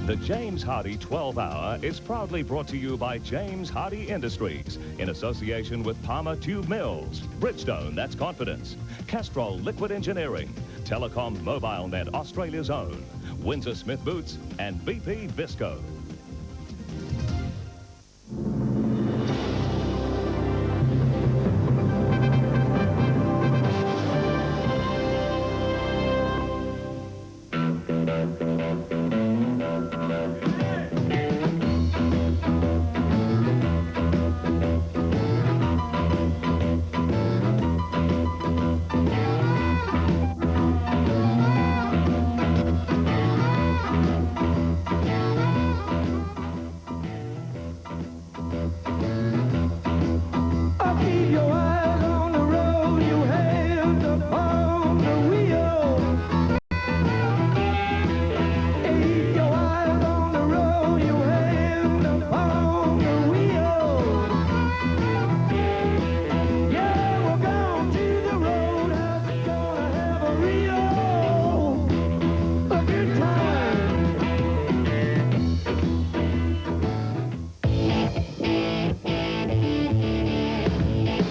The James Hardie 12-hour is proudly brought to you by James Hardie Industries in association with Palmer Tube Mills, Bridgestone, that's confidence, Castrol Liquid Engineering, Telecom Mobile Net Australia's own, Windsor Smith Boots, and BP Visco.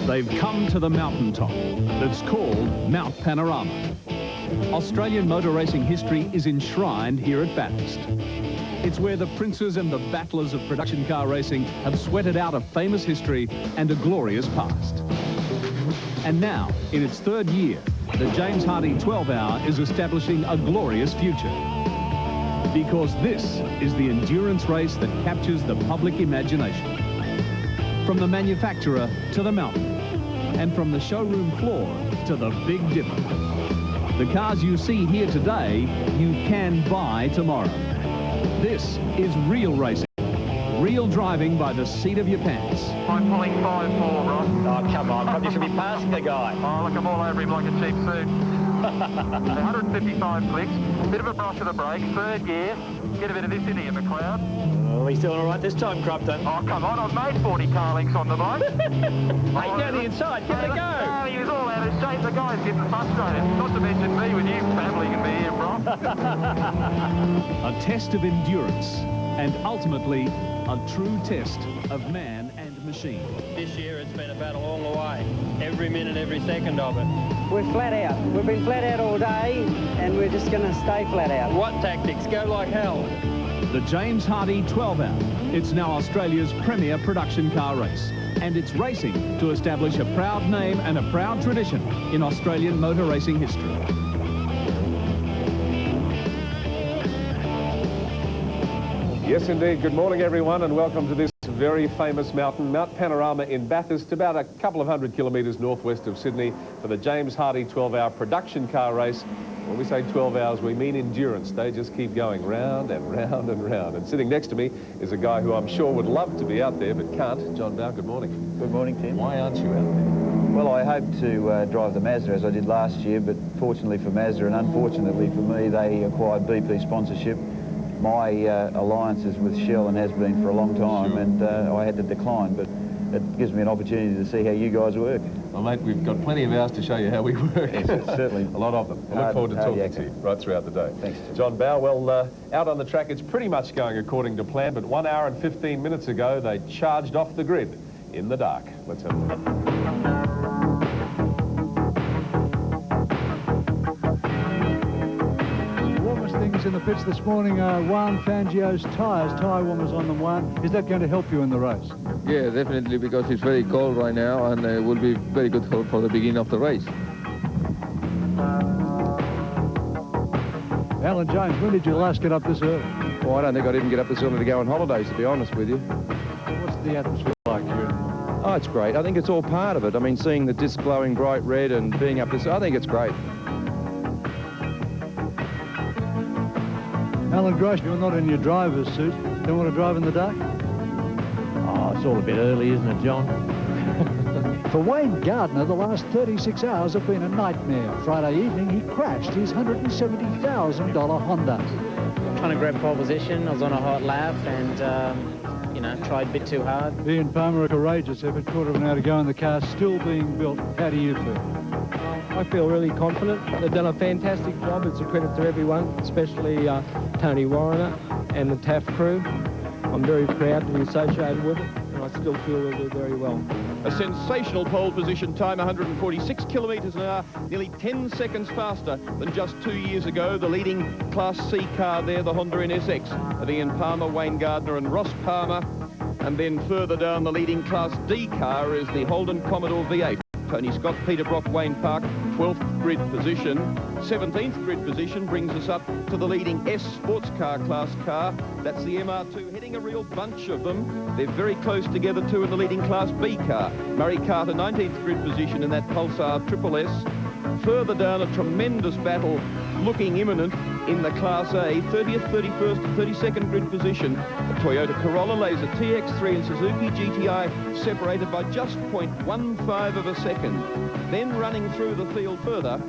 They've come to the mountaintop that's called Mount Panorama. Australian motor racing history is enshrined here at Bathurst. It's where the princes and the battlers of production car racing have sweated out a famous history and a glorious past. And now, in its third year, the James Hardie 12-hour is establishing a glorious future. Because this is the endurance race that captures the public imagination. From the manufacturer to the mountain, and from the showroom floor to the Big Dipper. The cars you see here today, you can buy tomorrow. This is real racing. Real driving by the seat of your pants. I'm pulling 5-4, Ross. Oh, come on. Probably should be passing the guy. Oh, look, I'm all over him like a cheap suit. 155 clicks, bit of a brush of the brake, third gear. Get a bit of this in here, McLeod. Oh, he's doing all right this time, Cropton. Oh, come on, I've made 40 car links on the bike. Hey, go the inside, give it a go. No, he was all out of shape. The guy's getting frustrated. Not to mention me with you babbling and me here, bro. A test of endurance, and ultimately, a true test of man and machine. This year it's been a battle all the way. Every minute, every second of it. We're flat out. We've been flat out all day, and we're just going to stay flat out. What tactics? Go like hell. The James Hardie 12-hour. It's now Australia's premier production car race. And it's racing to establish a proud name and a proud tradition in Australian motor racing history. Yes, indeed. Good morning, everyone, and welcome to this very famous mountain, Mount Panorama in Bathurst, about a couple of 100 kilometres northwest of Sydney, for the James Hardie 12-hour production car race. When we say 12 hours, we mean endurance. They just keep going round and round and round. And sitting next to me is a guy who I'm sure would love to be out there, but can't. John Bow, good morning. Good morning, Tim. Why aren't you out there? Well, I hope to drive the Mazda as I did last year, but fortunately for Mazda and unfortunately for me, they acquired BP sponsorship. My alliance is with Shell and has been for a long time, sure. And I had to decline, but it gives me an opportunity to see how you guys work. Well, mate, we've got plenty of hours to show you how we work. Yes, certainly. A lot of them. I look forward to talking to you right throughout the day. Thanks, Tim. John Bow, well, out on the track, it's pretty much going according to plan, but 1 hour and 15 minutes ago, they charged off the grid in the dark. Let's have a look. In the pits this morning are Juan Fangio's tyres, tyre warmers on them, Juan. Is that going to help you in the race? Yeah, definitely, because it's very cold right now, and it will be very good help for the beginning of the race. Alan James, when did you last get up this early? Well, I don't think I'd even get up this early to go on holidays, to be honest with you. What's the atmosphere like here? Oh, it's great. I think it's all part of it. I mean, seeing the disc glowing bright red and being up this, I think it's great. Alan Grosh, you're not in your driver's suit. Don't want to drive in the dark? Oh, it's all a bit early, isn't it, John? For Wayne Gardner, the last 36 hours have been a nightmare. Friday evening, he crashed his $170,000 Honda. Trying to grab pole position. I was on a hot lap and, you know, tried a bit too hard. Ian Palmer, a courageous effort, quarter of an hour to go, and the car's still being built. How do you feel? I feel really confident. They've done a fantastic job. It's a credit to everyone, especially Tony Warriner and the TAF crew. I'm very proud to be associated with it, and I still feel they'll do very well. A sensational pole position time, 146 kilometres an hour, nearly 10 seconds faster than just 2 years ago. The leading Class C car there, the Honda NSX, of Ian Palmer, Wayne Gardner and Ross Palmer. And then further down, the leading Class D car is the Holden Commodore V8. Tony Scott, Peter Brock, Wayne Park, 12th grid position. 17th grid position brings us up to the leading S sports car class car. That's the MR2, heading a real bunch of them. They're very close together too in the leading Class B car. Murray Carter, 19th grid position in that Pulsar Triple S. Further down, a tremendous battle looking imminent in the Class A, 30th, 31st and 32nd grid position. A Toyota Corolla lays a TX3 and Suzuki GTI separated by just 0.15 of a second. Then running through the field further,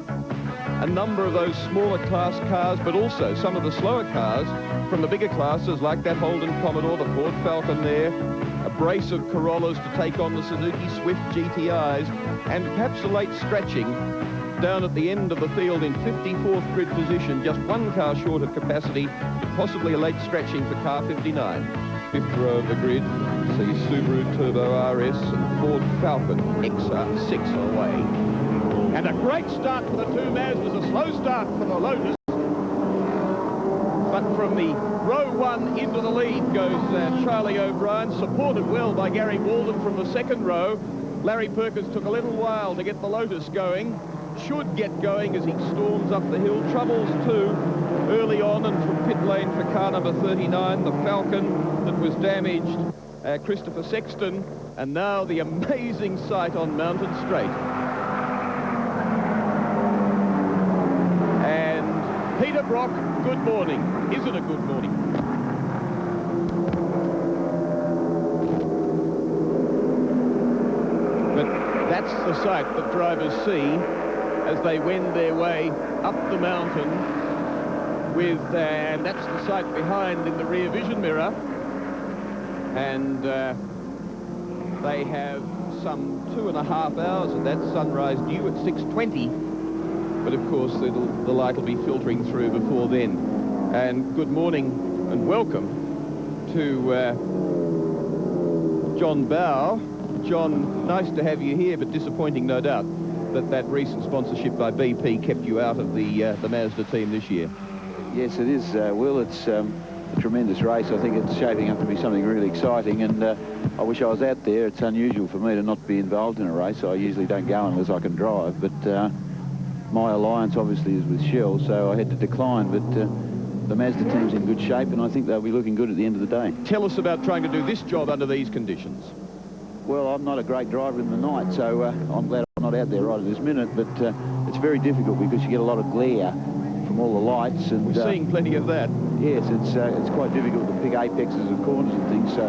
a number of those smaller class cars, but also some of the slower cars from the bigger classes like that Holden Commodore, the Ford Falcon there, a brace of Corollas to take on the Suzuki Swift GTIs, and perhaps a late scratching down at the end of the field in 54th grid position, just one car short of capacity, possibly a late scratching for car 59. Fifth row of the grid, see Subaru Turbo RS and Ford Falcon XR6 away. And a great start for the two Mazdas, a slow start for the Lotus. But from the row one into the lead goes Charlie O'Brien, supported well by Gary Walden from the second row. Larry Perkins took a little while to get the Lotus going. Should get going as he storms up the hill. Troubles too early on, and from pit lane for car number 39, the Falcon that was damaged, Christopher Sexton, and now the amazing sight on Mountain Straight. And Peter Brock, good morning. Is it a good morning? But that's the sight that drivers see as they wend their way up the mountain with, and that's the sight behind in the rear vision mirror. And they have some 2.5 hours of that, sunrise due at 6:20. But of course, the light will be filtering through before then. And good morning and welcome to John Bow. John, nice to have you here, but disappointing, no doubt, that recent sponsorship by BP kept you out of the Mazda team this year. Yes, it is, Will. It's a tremendous race. I think it's shaping up to be something really exciting, and I wish I was out there. It's unusual for me to not be involved in a race. I usually don't go unless I can drive, but my alliance obviously is with Shell, so I had to decline, but the Mazda team's in good shape, and I think they'll be looking good at the end of the day. Tell us about trying to do this job under these conditions. Well, I'm not a great driver in the night, so I'm glad I'm not out there right at this minute, but it's very difficult because you get a lot of glare from all the lights. And we're seeing plenty of that. Yes, it's quite difficult to pick apexes of corners and things, so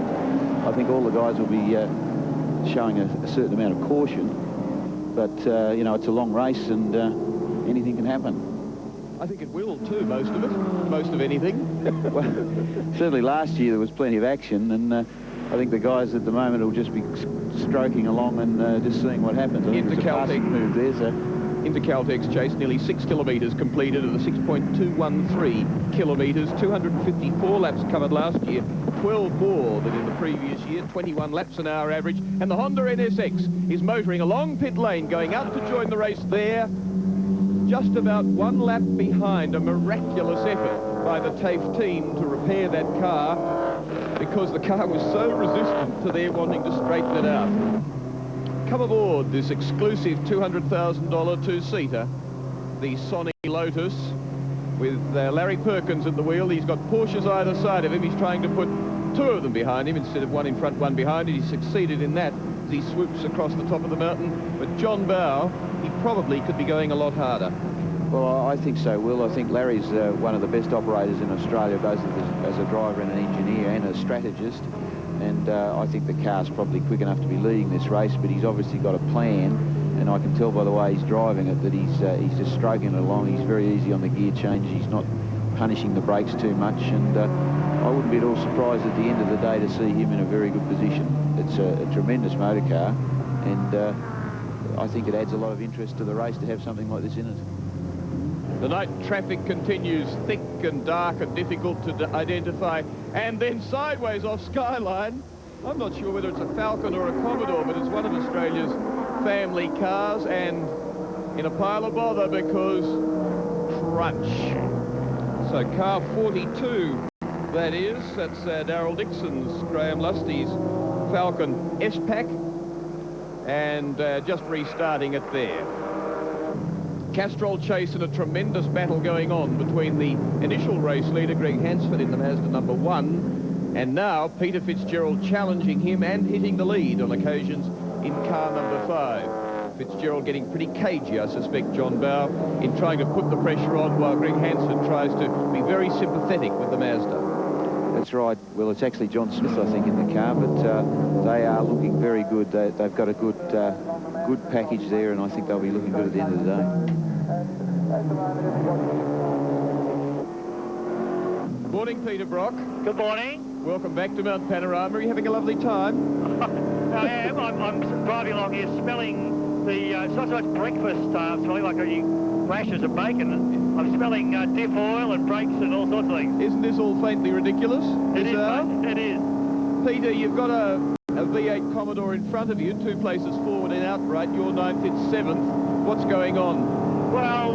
I think all the guys will be showing a certain amount of caution. But, you know, it's a long race and anything can happen. I think it will too, most of it, most of anything. Well, certainly last year there was plenty of action, and I think the guys at the moment will just be stroking along and just seeing what happens. Into Caltech move there, so. Into Caltech's chase, nearly 6 kilometres completed at the 6.213 kilometres, 254 laps covered last year, 12 more than in the previous year, 21 laps an hour average, and the Honda NSX is motoring along pit lane, going out to join the race there, just about 1 lap behind. A miraculous effort by the TAFE team to repair that car, because the car was so resistant to their wanting to straighten it out. Come aboard this exclusive $200,000 two-seater, the Sonny Lotus, with Larry Perkins at the wheel. He's got Porsches either side of him. He's trying to put 2 of them behind him instead of 1 in front, 1 behind. He succeeded in that as he swoops across the top of the mountain. But John Bow, he probably could be going a lot harder. Well, I think so, Will. I think Larry's one of the best operators in Australia, both as a driver and an engineer and a strategist. And I think the car's probably quick enough to be leading this race, but he's obviously got a plan, and I can tell by the way he's driving it that he's just stroking it along. He's very easy on the gear change. He's not punishing the brakes too much, and I wouldn't be at all surprised at the end of the day to see him in a very good position. It's a tremendous motor car, and I think it adds a lot of interest to the race to have something like this in it. The night traffic continues, thick and dark and difficult to identify, and then sideways off Skyline. I'm not sure whether it's a Falcon or a Commodore, but it's one of Australia's family cars, and in a pile of bother because crunch. So car 42, that is, that's Darryl Dixon's, Graham Lusty's Falcon S-Pack, and just restarting it there. Castrol chase and a tremendous battle going on between the initial race leader, Greg Hansford, in the Mazda number 1, and now Peter Fitzgerald challenging him and hitting the lead on occasions in car number 5. Fitzgerald getting pretty cagey, I suspect, John Bowe, in trying to put the pressure on while Greg Hansford tries to be very sympathetic with the Mazda. That's right. Well, it's actually John Smith, I think, in the car, but they are looking very good. They've got a good package there, and I think they'll be looking good at the end of the day. Morning, Peter Brock. Good morning. Welcome back to Mount Panorama. Are you having a lovely time? I am. I'm driving along here smelling it's not so much breakfast, smelling like rashes of bacon. I'm smelling diff oil and brakes and all sorts of things. Isn't this all faintly ridiculous? It is, mate. It is. Peter, you've got a V8 Commodore in front of you, 2 places forward and outright. You're 9th, it's 7th. What's going on? Well,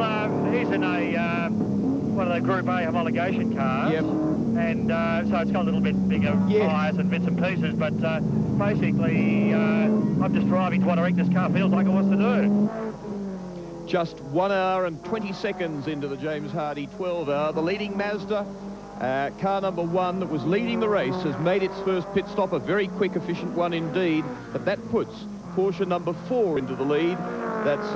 he's in one of the Group A homologation cars. Yep. And so it's got a little bit bigger tyres and bits and pieces, but basically I'm just driving to what I think this car feels like it wants to do. Just 1 hour and 20 seconds into the James Hardie 12 hour. The leading Mazda, car number 1 that was leading the race, has made its first pit stop, a very quick, efficient one indeed, but that puts Porsche number 4 into the lead. That's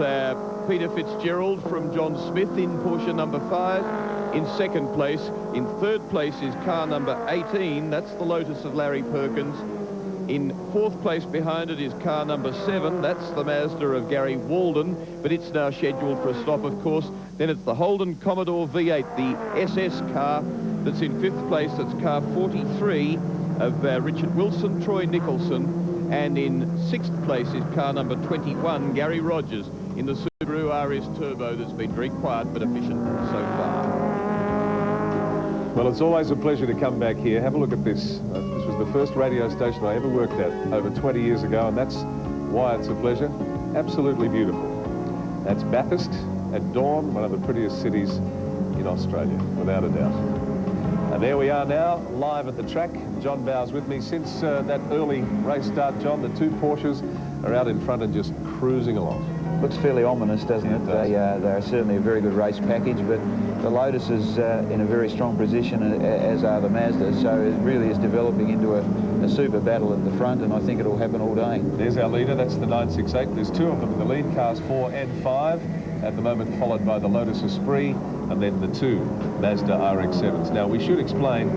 Peter Fitzgerald from John Smith in Porsche number 5 in 2nd place. In 3rd place is car number 18, that's the Lotus of Larry Perkins. In 4th place behind it is car number 7, that's the Mazda of Gary Walden, but it's now scheduled for a stop, of course. Then it's the Holden Commodore V8, the SS car, that's in 5th place. That's car 43 of Richard Wilson, Troy Nicholson. And in 6th place is car number 21, Gary Rogers, in the Subaru RS Turbo that's been very quiet but efficient so far. Well, it's always a pleasure to come back here. Have a look at this. This was the first radio station I ever worked at over 20 years ago, and that's why it's a pleasure. Absolutely beautiful. That's Bathurst at dawn, one of the prettiest cities in Australia, without a doubt. And there we are now, live at the track. John Bowe's with me. Since that early race start, John, the 2 Porsches are out in front and just cruising along. Looks fairly ominous, doesn't it? They're certainly a very good race package, but the Lotus is in a very strong position, as are the Mazdas, so it really is developing into a super battle at the front, and I think it'll happen all day. There's our leader, that's the 968. There's 2 of them in the lead, cars 4 and 5, at the moment followed by the Lotus Esprit, and then the 2 Mazda RX-7s. Now, we should explain,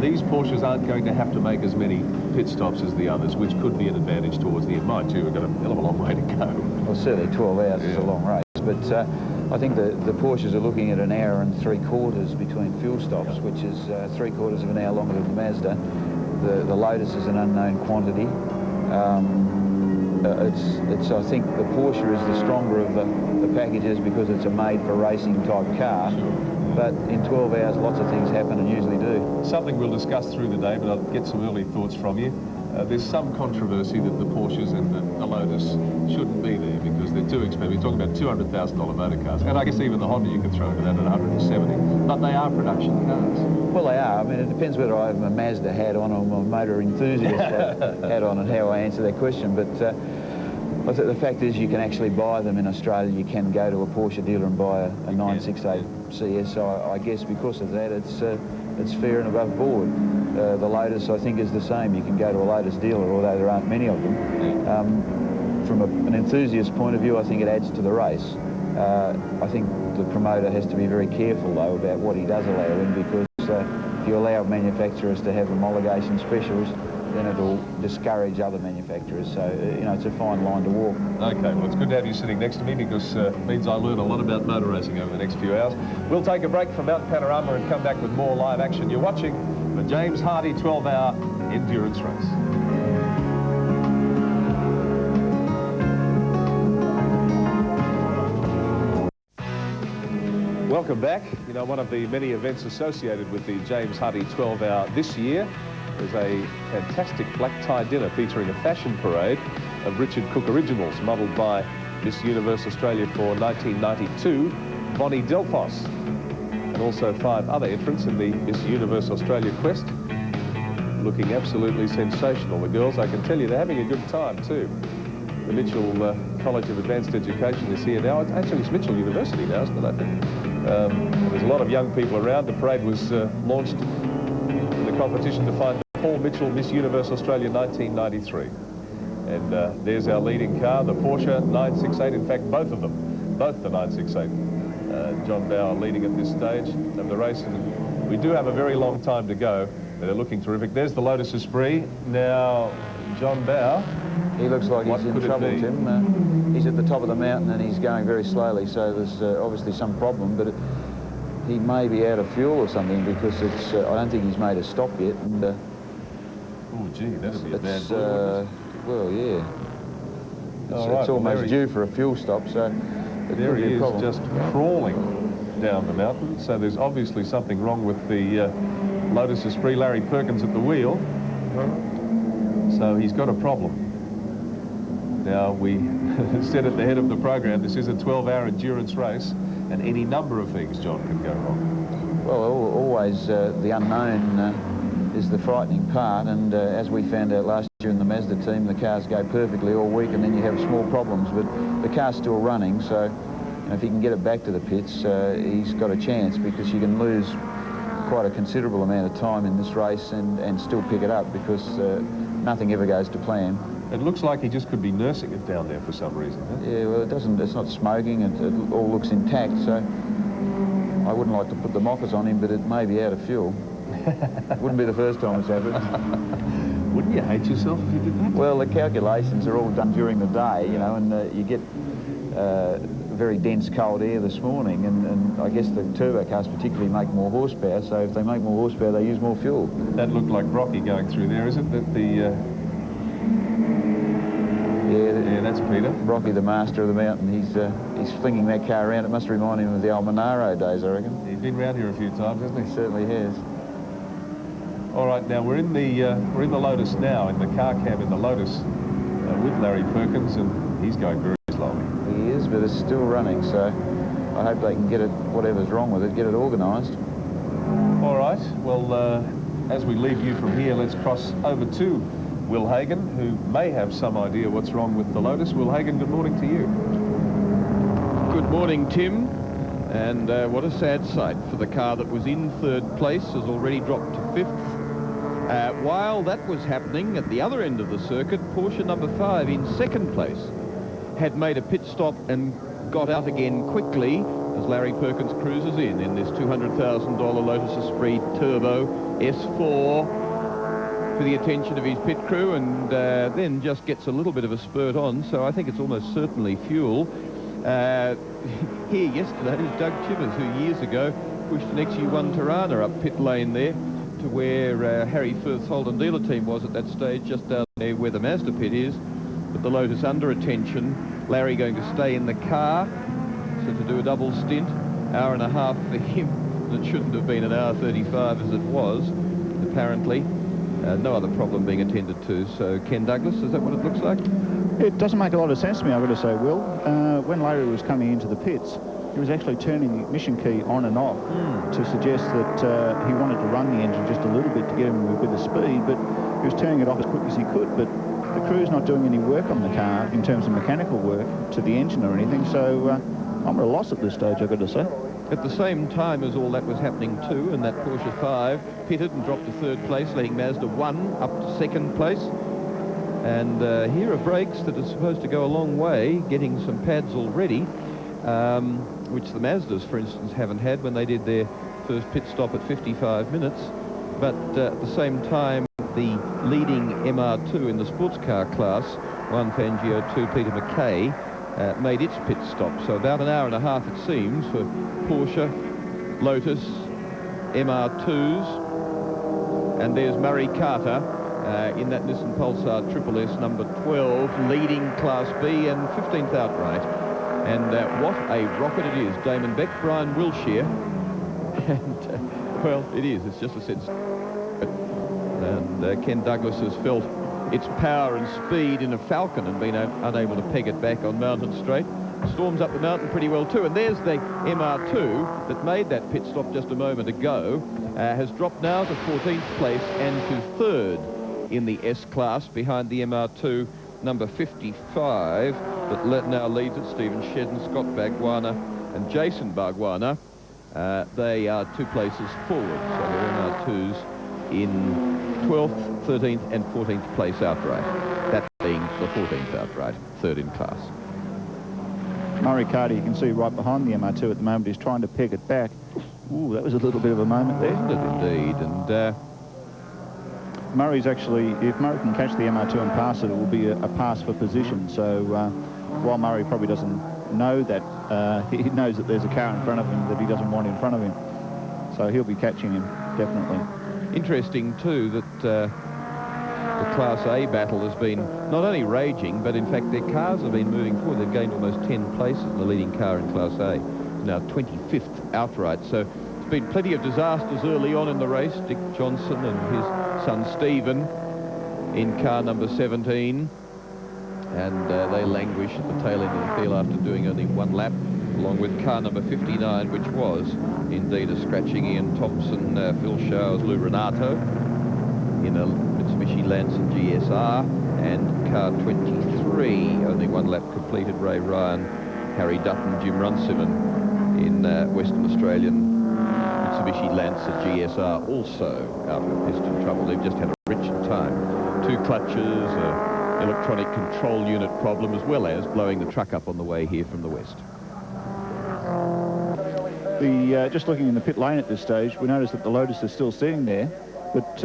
these Porsches aren't going to have to make as many pit stops as the others, which could be an advantage towards the end. Mine, too, we've got a hell of a long way to go. Well, certainly 12 hours is a long race, but I think the Porsches are looking at 1 hour and 3/4 between fuel stops, which is 3/4 of an hour longer than the Mazda. The Lotus is an unknown quantity. I think the Porsche is the stronger of the packages because it's a made-for-racing type car. But in 12 hours, lots of things happen and usually do. Something we'll discuss through the day, but I'll get some early thoughts from you. There's some controversy that the Porsches and the Lotus shouldn't be there because they're too expensive. We're talking about $200,000 motor cars. And I guess even the Honda you can throw into that at 170. But they are production cars. Well, they are. I mean, it depends whether I have a Mazda hat on or a motor enthusiast hat on and how I answer that question. But the fact is you can actually buy them in Australia. You can go to a Porsche dealer and buy a 968 CS. So I guess because of that, it's fair and above board. The Lotus, I think, is the same. You can go to a Lotus dealer, although there aren't many of them. From an enthusiast point of view, I think it adds to the race. I think the promoter has to be very careful, though, about what he does allow in, because if you allow manufacturers to have homologation specialists, then it'll discourage other manufacturers. So, you know, it's a fine line to walk. Okay, well, it's good to have you sitting next to me because it means I learn a lot about motor racing over the next few hours. We'll take a break from Mount Panorama and come back with more live action. You're watching the James Hardie 12-hour endurance race. welcome back. You know, one of the many events associated with the James Hardie 12 Hour this year is a fantastic black tie dinner featuring a fashion parade of Richard Cook originals modelled by Miss Universe Australia for 1992, Bonnie Delphos, and also 5 other entrants in the Miss Universe Australia quest, looking absolutely sensational. The girls, I can tell you, they're having a good time too. The Mitchell College of Advanced Education is here now. Actually, it's Mitchell University now, isn't it, I think? There's a lot of young people around. The parade was launched in the competition to find Paul Mitchell Miss Universe Australia 1993. And there's our leading car, the Porsche 968. In fact, both of them, both the 968. John Bauer leading at this stage of the race. And we do have a very long time to go. They're looking terrific. There's the Lotus Esprit. Now, John Bauer. He looks like he's in trouble, Tim. He's at the top of the mountain and he's going very slowly, so there's obviously some problem, but he may be out of fuel or something, because it's, I don't think he's made a stop yet. And, oh, gee, that'd be a bad well, yeah. It's almost due for a fuel stop, so there he is, just crawling down the mountain. So there's obviously something wrong with the Lotus Esprit. Larry Perkins at the wheel. So he's got a problem. Now, we said at the head of the program, this is a 12-hour endurance race, and any number of things, John, can go wrong. Well, always the unknown is the frightening part, and as we found out last year in the Mazda team, the cars go perfectly all week, and then you have small problems, but the car's still running, so you know, if he can get it back to the pits, he's got a chance, because you can lose quite a considerable amount of time in this race and still pick it up, because nothing ever goes to plan. It looks like he just could be nursing it down there for some reason. Huh? Yeah, well, it's not smoking, it all looks intact, so I wouldn't like to put the mockers on him, but it may be out of fuel. Wouldn't be the first time it's happened. Wouldn't you hate yourself if you did that? Well, the calculations are all done during the day, you know, and you get very dense cold air this morning, and I guess the turbo cars particularly make more horsepower, so if they make more horsepower, they use more fuel. That looked like Brocky going through there, is it? That the... Yeah, that's Peter. Brocky, the master of the mountain, he's flinging that car around. It must remind him of the old Monaro days, I reckon. He's been around here a few times, hasn't he? He certainly has. All right, now we're in the Lotus now, in the car cab in the Lotus with Larry Perkins, and he's going very slowly. He is, but it's still running, so I hope they can get it, whatever's wrong with it, get it organised. All right, well, as we leave you from here, let's cross over to Will Hagan, who may have some idea what's wrong with the Lotus. Will Hagan, good morning to you. Good morning, Tim. And what a sad sight for the car that was in 3rd place, has already dropped to 5th. While that was happening, at the other end of the circuit, Porsche number 5 in 2nd place had made a pit stop and got out again quickly as Larry Perkins cruises in this $200,000 Lotus Esprit Turbo S4 for the attention of his pit crew, and then just gets a little bit of a spurt on, so I think it's almost certainly fuel. Here yesterday is Doug Chivers, who years ago pushed an XU1 Tirana up pit lane there to where Harry Firth's Holden dealer team was at that stage, just down there where the Mazda pit is. But the Lotus under attention. Larry going to stay in the car, so to do a double stint, hour and a half for him. It shouldn't have been an hour 35 as it was, apparently. No other problem being attended to. So, Ken Douglas, is that what it looks like? It doesn't make a lot of sense to me, I've got to say, Will. When Larry was coming into the pits, he was actually turning the ignition key on and off to suggest that he wanted to run the engine just a little bit to get him a bit of speed, but he was turning it off as quick as he could. But the crew's not doing any work on the car in terms of mechanical work to the engine or anything, so I'm at a loss at this stage, I've got to say. At the same time as all that was happening too, and that Porsche 5 pitted and dropped to 3rd place, letting Mazda 1 up to 2nd place. And here are brakes that are supposed to go a long way, getting some pads already, which the Mazdas, for instance, haven't had when they did their first pit stop at 55 minutes. But at the same time, the leading MR2 in the sports car class, Juan Fangio 2 Peter McKay, made its pit stop. So about an hour and a half, it seems, for Porsche, Lotus, MR2s. And there's Murray Carter in that Nissan Pulsar Triple S number 12, leading Class B and 15th outright. And what a rocket it is. Damon Beck, Brian Wilshire. And, well, it is. It's just a sense. And Ken Douglas has felt its power and speed in a Falcon and been unable to peg it back on Mountain Straight. Storms up the mountain pretty well too. And there's the MR2 that made that pit stop just a moment ago. Has dropped now to 14th place and to 3rd in the S-Class behind the MR2 number 55 that now leads it. Stephen Shedden, Scott Bagwana and Jason Bagwana. They are 2 places forward. So they're MR2s in 12th, 13th and 14th place outright. That being the 14th outright, 3rd in class. Murray Carter, you can see right behind the MR2 at the moment. He's trying to peg it back. Ooh, that was a little bit of a moment there. Isn't it indeed? And Murray's actually, if Murray can catch the MR2 and pass it, it will be a pass for position. So while Murray probably doesn't know that, he knows that there's a car in front of him that he doesn't want in front of him. So he'll be catching him, definitely. Interesting too that the Class A battle has been not only raging, but in fact their cars have been moving forward. They've gained almost 10 places in the leading car in Class A. It's now 25th outright. So there's been plenty of disasters early on in the race. Dick Johnson and his son Stephen in car number 17. And they languish at the tail end of the field after doing only 1 lap, along with car number 59, which was indeed a scratching Ian Thompson, Phil Showers, Lou Renato in a Mitsubishi Lancer GSR, and car 23, only 1 lap completed, Ray Ryan, Harry Dutton, Jim Runciman in Western Australian Mitsubishi Lancer GSR, also out of piston trouble. They've just had a rich time. 2 clutches, electronic control unit problem, as well as blowing the truck up on the way here from the west. Just looking in the pit lane at this stage, we notice that the Lotus is still sitting there, but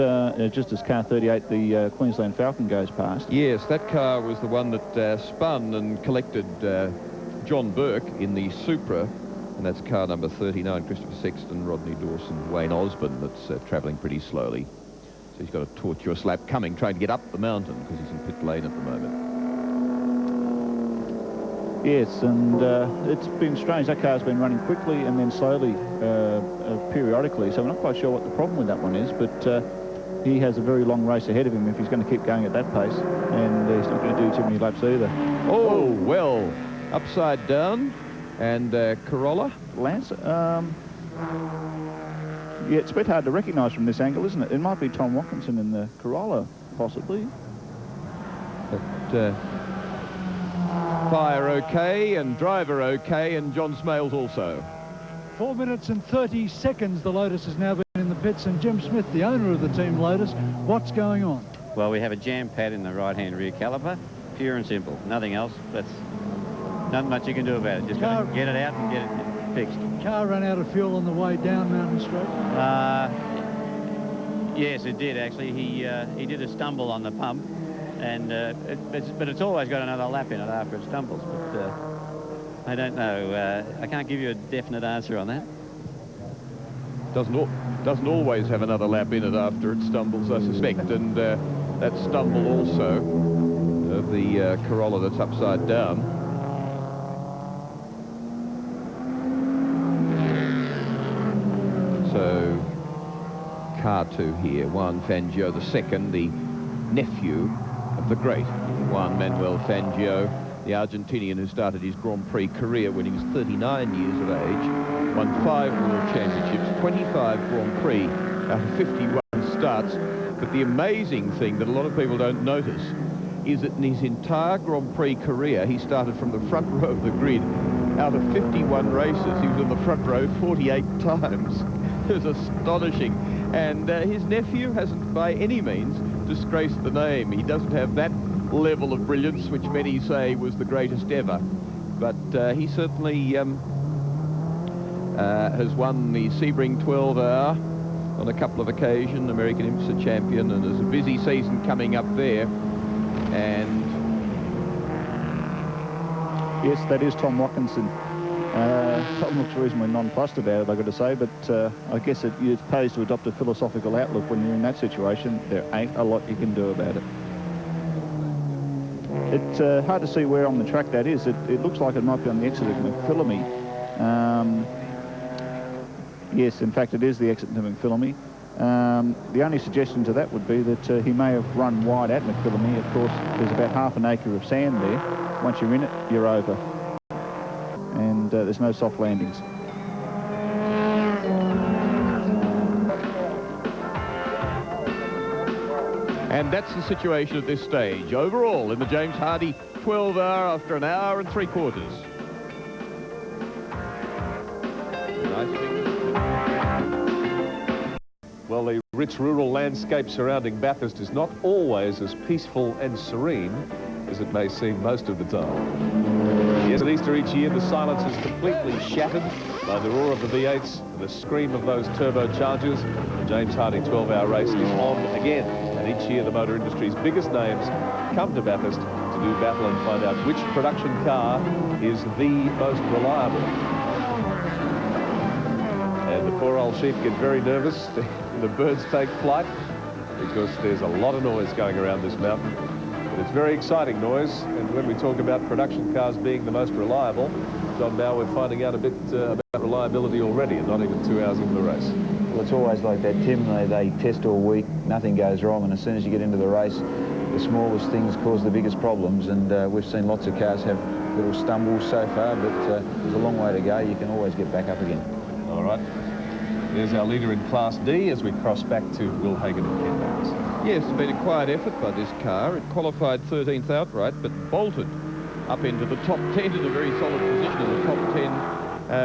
just as car 38, the Queensland Falcon, goes past. Yes, that car was the one that spun and collected John Burke in the Supra, and that's car number 39, Christopher Sexton, Rodney Dawson, Wayne Osborne, that's travelling pretty slowly. So he's got a tortuous lap coming, trying to get up the mountain because he's in pit lane at the moment. Yes, and it's been strange. That car's been running quickly and then slowly, periodically, so we're not quite sure what the problem with that one is, but he has a very long race ahead of him if he's going to keep going at that pace, and he's not going to do too many laps either. Oh, well, upside down, and Corolla. Lancer, yeah, it's a bit hard to recognise from this angle, isn't it? It might be Tom Watkinson in the Corolla, possibly. But fire okay, and driver okay, and John Smales also. 4 minutes and 30 seconds the Lotus has now been in the pits, and Jim Smith, the owner of the team Lotus, what's going on? Well, we have a jam pad in the right-hand rear caliper, pure and simple, nothing else. That's not much you can do about it. Just got to get it out and get it fixed. Car ran out of fuel on the way down Mountain Straight? Yes, it did actually. He did a stumble on the pump, and but it's always got another lap in it after it stumbles. But I don't know. I can't give you a definite answer on that. Doesn't always have another lap in it after it stumbles, I suspect, and that stumble also of the Corolla that's upside down. So, car 2 here, Juan Fangio II, the nephew of the great Juan Manuel Fangio, the Argentinian who started his Grand Prix career when he was 39 years of age, won 5 World Championships, 25 Grand Prix out of 51 starts. But the amazing thing that a lot of people don't notice is that in his entire Grand Prix career, he started from the front row of the grid. Out of 51 races, he was in the front row 48 times. It was astonishing. And his nephew hasn't by any means disgraced the name. He doesn't have that level of brilliance, which many say was the greatest ever. But he certainly has won the Sebring 12 Hour on a couple of occasions, American IMSA champion, and there's a busy season coming up there. And yes, that is Tom Watkinson. Tom looks reasonably nonplussed about it, I've got to say, but I guess it pays to adopt a philosophical outlook when you're in that situation. There ain't a lot you can do about it. It's hard to see where on the track that is. It looks like it might be on the exit of McPhillamy. Yes, in fact, it is the exit to McPhillamy. The only suggestion to that would be that he may have run wide at McPhillamy. Of course, there's about half an acre of sand there. Once you're in it, you're over. And there's no soft landings. And that's the situation at this stage. Overall, in the James Hardie 12 hour after an hour and 3/4. Well, the rich rural landscape surrounding Bathurst is not always as peaceful and serene as it may seem most of the time. Yes, at Easter each year, the silence is completely shattered by the roar of the V8s and the scream of those turbochargers. The James Hardie 12-hour race is on again. And each year, the motor industry's biggest names come to Bathurst to do battle and find out which production car is the most reliable. And the poor old sheep get very nervous. The birds take flight because there's a lot of noise going around this mountain. But it's very exciting noise. And when we talk about production cars being the most reliable, John, now we're finding out a bit about reliability already, and not even 2 hours into the race. Well, it's always like that, Tim. They test all week, nothing goes wrong, and as soon as you get into the race, the smallest things cause the biggest problems, and we've seen lots of cars have little stumbles so far, but there's a long way to go. You can always get back up again. All right. There's our leader in Class D as we cross back to Will Hagan and Ken Douglas. Yes, it's been a quiet effort by this car. It qualified 13th outright, but bolted up into the top 10 in a very solid position in the top 10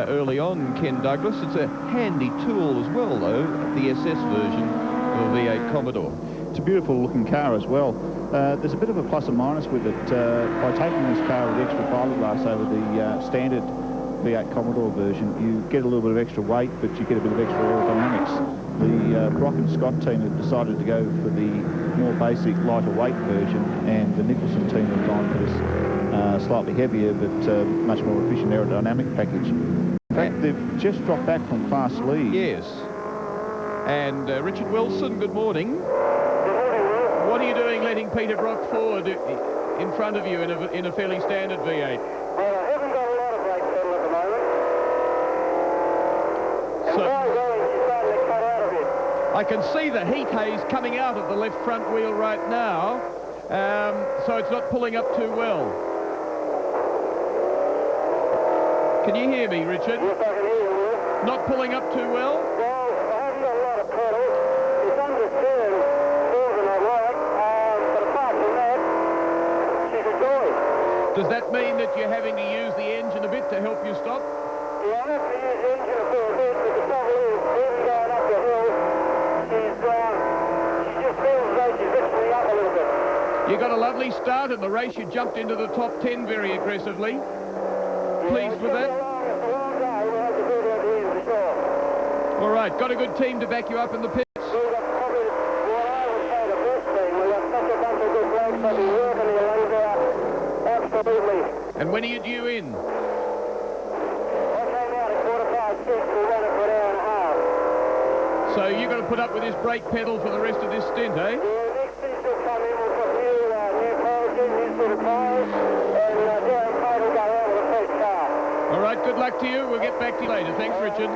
early on, Ken Douglas. It's a handy tool as well, though, the SS version of the V8 Commodore. It's a beautiful looking car as well. There's a bit of a plus and minus with it. By taking this car with extra fiberglass over the standard V8 Commodore version, you get a little bit of extra weight, but you get a bit of extra aerodynamics. The Brock and Scott team have decided to go for the more basic, lighter weight version, and the Nicholson team have gone for this slightly heavier but much more efficient aerodynamic package. In fact, they've just dropped back from Class Lead. Yes. And Richard Wilson, good morning. Good morning, Will. What are you doing letting Peter Brock forward in front of you in a fairly standard V8? Well, I haven't got a lot of brake pedal at the moment. And So, by going, she's starting to cut out a bit. I can see the heat haze coming out of the left front wheel right now, so it's not pulling up too well. Can you hear me, Richard? Yes, I can hear you, Will. Not pulling up too well? Well, I haven't got a lot of pedal. It's understeered more than I like, but apart from that, she's a joy. Does that mean that you're having to use the engine a bit to help you stop? Yeah, I have to use the engine a fair bit, but the trouble is, even going up the hill, she just feels as though she's lifting me up a little bit. You got a lovely start in the race. You jumped into the top 10 very aggressively. Pleased with that? All right, got a good team to back you up in the pits. We've got probably what I would say the best team. We've got such a bunch of good blokes that be working their lungs out. Absolutely. And when are you due in? I came out at 6:45. We ran it for an hour and a half. So you've got to put up with this brake pedal for the rest of this stint, eh? Yeah, next season will come in with some new powertrain, new sort of tyres, and Darren Craig will go out with a fresh car. All right, good luck to you. We'll get back to you later. Thanks, Richard.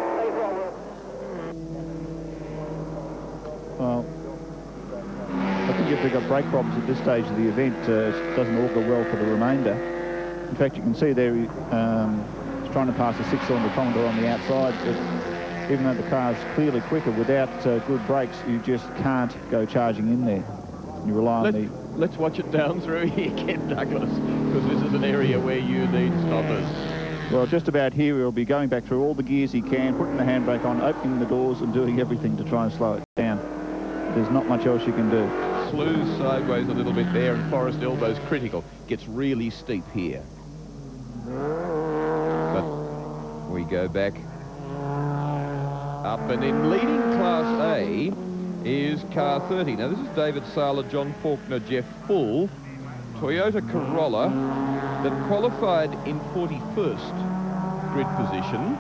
Well, I think if they've got brake problems at this stage of the event, it doesn't augur well for the remainder. In fact, you can see there he's trying to pass a six-cylinder Commodore on the outside, but even though the car's clearly quicker, without good brakes, you just can't go charging in there. You rely on Let's watch it down through here, Ken Douglas, because this is an area where you need stoppers. Well, just about here, he'll be going back through all the gears he can, putting the handbrake on, opening the doors and doing everything to try and slow it down. There's not much else you can do. Slews sideways a little bit there, and Forest Elbow's critical. Gets really steep here. But we go back up, and in leading Class A is car 30. Now, this is David Sala, John Faulkner, Jeff Full, Toyota Corolla that qualified in 41st grid position.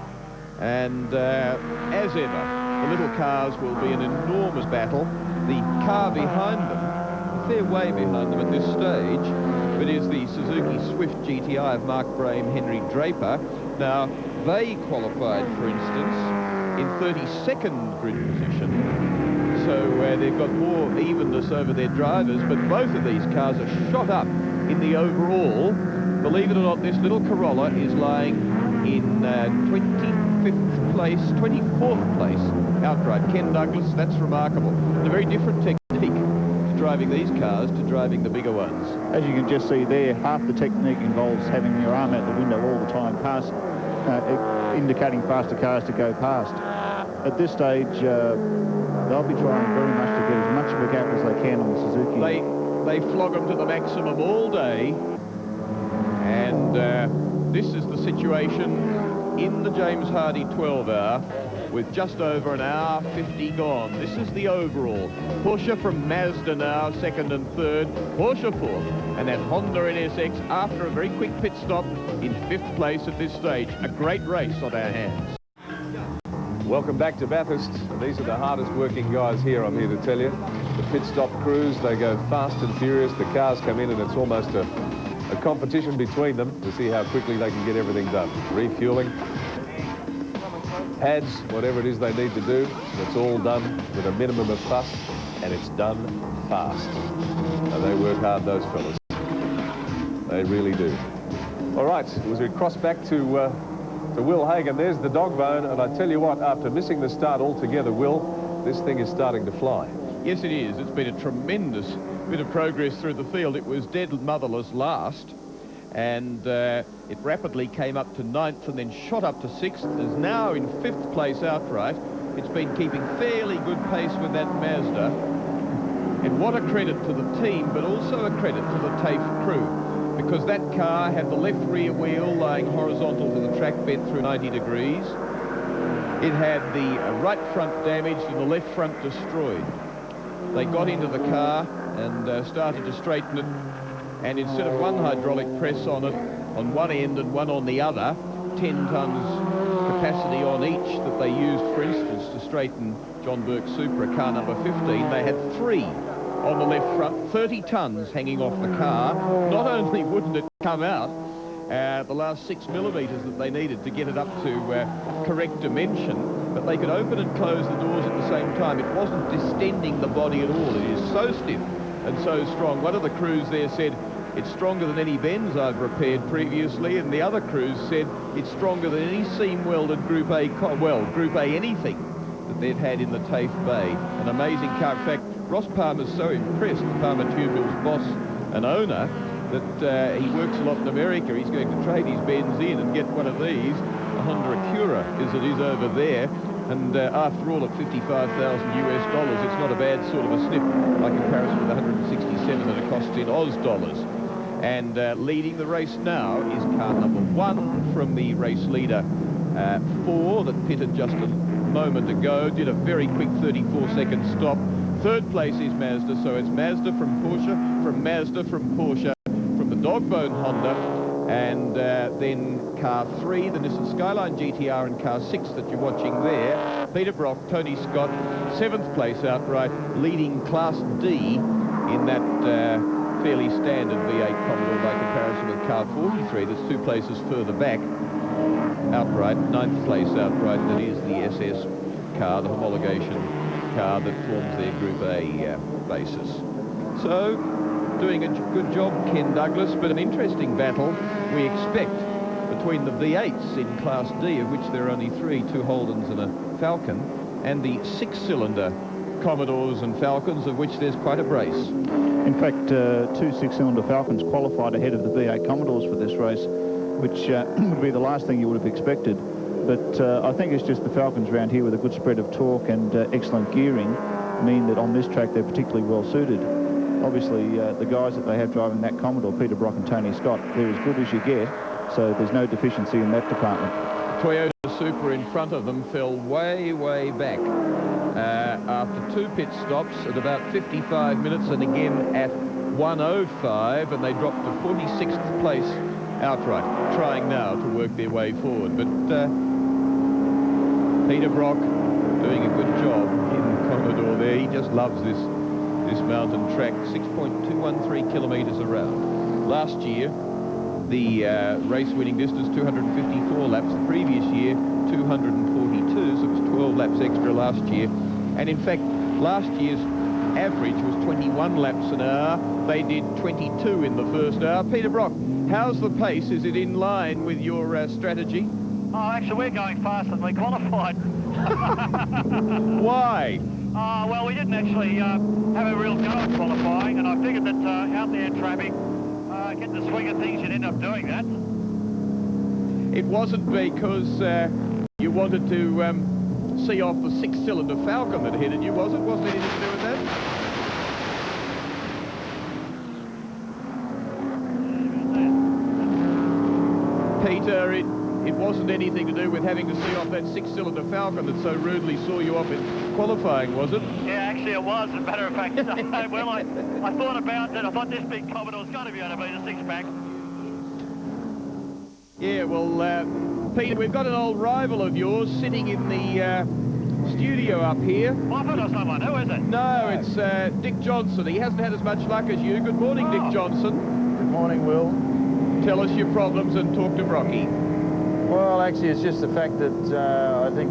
And as ever, the little cars will be an enormous battle. The car behind them, a fair way behind them at this stage, but is the Suzuki Swift GTI of Mark Brame, Henry Draper. Now, they qualified, for instance, in 32nd grid position. So they've got more evenness over their drivers, but both of these cars are shot up in the overall. Believe it or not, this little Corolla is lying in 25th place, 24th place outright. Ken Douglas, that's remarkable. It's a very different technique to driving these cars to driving the bigger ones. As you can just see there, half the technique involves having your arm out the window all the time, indicating faster cars to go past. At this stage, they'll be trying very much to get as much of a gap as they can on the Suzuki. They flog them to the maximum all day, and this is the situation in the James Hardie 12-hour with just over an hour 50 gone. This is the overall. Porsche from Mazda now, second and third. Porsche fourth, and that Honda NSX after a very quick pit stop in 5th place at this stage. A great race on our hands. Welcome back to Bathurst. These are the hardest working guys here, I'm here to tell you. The pit stop crews, they go fast and furious. The cars come in and it's almost a competition between them to see how quickly they can get everything done. Refueling, pads, whatever it is they need to do, it's all done with a minimum of fuss, and it's done fast. And they work hard, those fellas. They really do. All right, as we cross back to Will Hagan, there's the dog bone, and I tell you what, after missing the start altogether, Will, this thing is starting to fly. Yes, it is. It's been a tremendous bit of progress through the field. It was dead motherless last, and it rapidly came up to 9th and then shot up to 6th. Is now in 5th place outright. It's been keeping fairly good pace with that Mazda. And what a credit to the team, but also a credit to the TAFE crew, because that car had the left rear wheel lying horizontal to the track bent through 90 degrees. It had the right front damaged and the left front destroyed. They got into the car and started to straighten it, and instead of one hydraulic press on it on one end and one on the other, 10 tons capacity on each that they used, for instance, to straighten John Burke's Supra, car number 15, they had 3 on the left front, 30 tons hanging off the car. Not only wouldn't it come out, the last 6 millimeters that they needed to get it up to correct dimension, but they could open and close the doors at the same time. It wasn't distending the body at all. It is so stiff and so strong. One of the crews there said, it's stronger than any Benz I've repaired previously, and the other crews said it's stronger than any seam-welded Group A, Group A anything that they'd had in the TAFE Bay. An amazing car. In fact, Ross Palmer's so impressed, the Palmer Tube Mill's boss and owner, that he works a lot in America. He's going to trade his Benz in and get one of these, a Honda Acura, as it is over there. And after all, at $55,000 US, it's not a bad sort of a snip by comparison with 167 that it costs in Oz dollars. And leading the race now is car number 1 from the race leader 4 that pitted just a moment ago, did a very quick 34-second stop. 3rd place is Mazda, so it's Mazda from Porsche, from Mazda from Porsche, from the Dogbone Honda, and then car 3, the Nissan Skyline GTR, and car 6 that you're watching there, Peter Brock, Tony Scott, 7th place outright, leading Class D in that fairly standard V8 Commodore by comparison with car 43, that's 2 places further back outright, 9th place outright, that is the SS car, the homologation car that forms their Group A basis. So, doing a good job, Ken Douglas, but an interesting battle we expect between the V8s in Class D, of which there are only 3, 2 Holdens and a Falcon, and the 6-cylinder Commodores and Falcons, of which there's quite a brace. In fact, 2 6-cylinder Falcons qualified ahead of the V8 Commodores for this race, which would be the last thing you would have expected. But I think it's just the Falcons around here with a good spread of torque and excellent gearing mean that on this track they're particularly well suited. Obviously, the guys that they have driving that Commodore, Peter Brock and Tony Scott, they're as good as you get, so there's no deficiency in that department. Toyota Supra in front of them fell way, way back after 2 pit stops at about 55 minutes and again at 1:05, and they dropped to 46th place outright, trying now to work their way forward. But Peter Brock doing a good job in Commodore there. He just loves this mountain track, 6.213 kilometres around. Last year, the race-winning distance, 254 laps. The previous year, 242, so it was 12 laps extra last year. And in fact, last year's average was 21 laps an hour. They did 22 in the first hour. Peter Brock, how's the pace? Is it in line with your strategy? Oh, actually, we're going faster than we qualified. Why? Well, we didn't actually have a real go at qualifying, and I figured that out there in traffic, getting the swing of things, you'd end up doing that. It wasn't because you wanted to see off the six-cylinder Falcon that headed you, was it? Wasn't anything to do with that? Peter, it wasn't anything to do with having to see off that six-cylinder Falcon that so rudely saw you off in qualifying, was it? Yeah, actually it was, as a matter of fact. Well, I thought about it. I thought this big Commodore's got to be able to beat a six-pack. Yeah, well, Peter, we've got an old rival of yours sitting in the studio up here. Moffat or someone? Who is it? No, it's Dick Johnson. He hasn't had as much luck as you. Good morning, Dick Johnson. Good morning, Will. Tell us your problems and talk to Brocky. Well, actually, it's just the fact that I think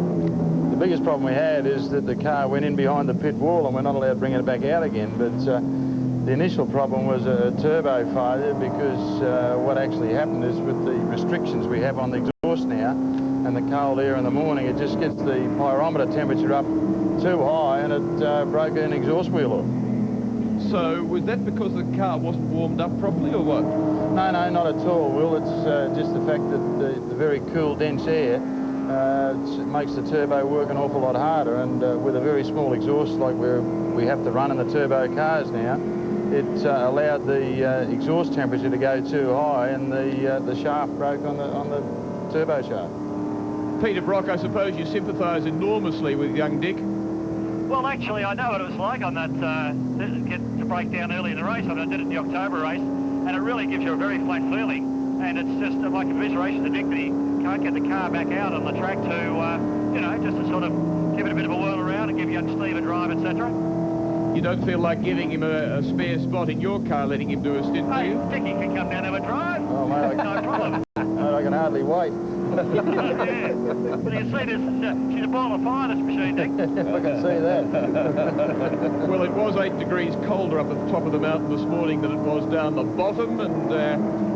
the biggest problem we had is that the car went in behind the pit wall and we're not allowed to bring it back out again. But the initial problem was a turbo failure, because what actually happened is, with the restrictions we have on the exhaust now and the cold air in the morning, it just gets the pyrometer temperature up too high and it broke an exhaust wheel off. So was that because the car wasn't warmed up properly or what? No, not at all, Will. It's just the fact that the very cool, dense air makes the turbo work an awful lot harder, and with a very small exhaust like we have to run in the turbo cars now, it allowed the exhaust temperature to go too high, and the shaft broke on the turbo shaft. Peter Brock, I suppose you sympathise enormously with young Dick. Well, actually, I know what it was like on that, to break down early in the race. I mean, I did it in the October race, and it really gives you a very flat feeling. And it's just like a commiseration to Dick that he can't get the car back out on the track to, you know, just to sort of give it a bit of a whirl around and give young Steve a drive, etc. You don't feel like giving him a spare spot in your car, letting him do a stint, do you? Dickie can come down and have a drive. Oh, mate, no problem. Mate, I can hardly wait. Yeah. Well, you see this, she's a ball of fire, this machine, Dick. I can see that. Well, it was 8 degrees colder up at the top of the mountain this morning than it was down the bottom, and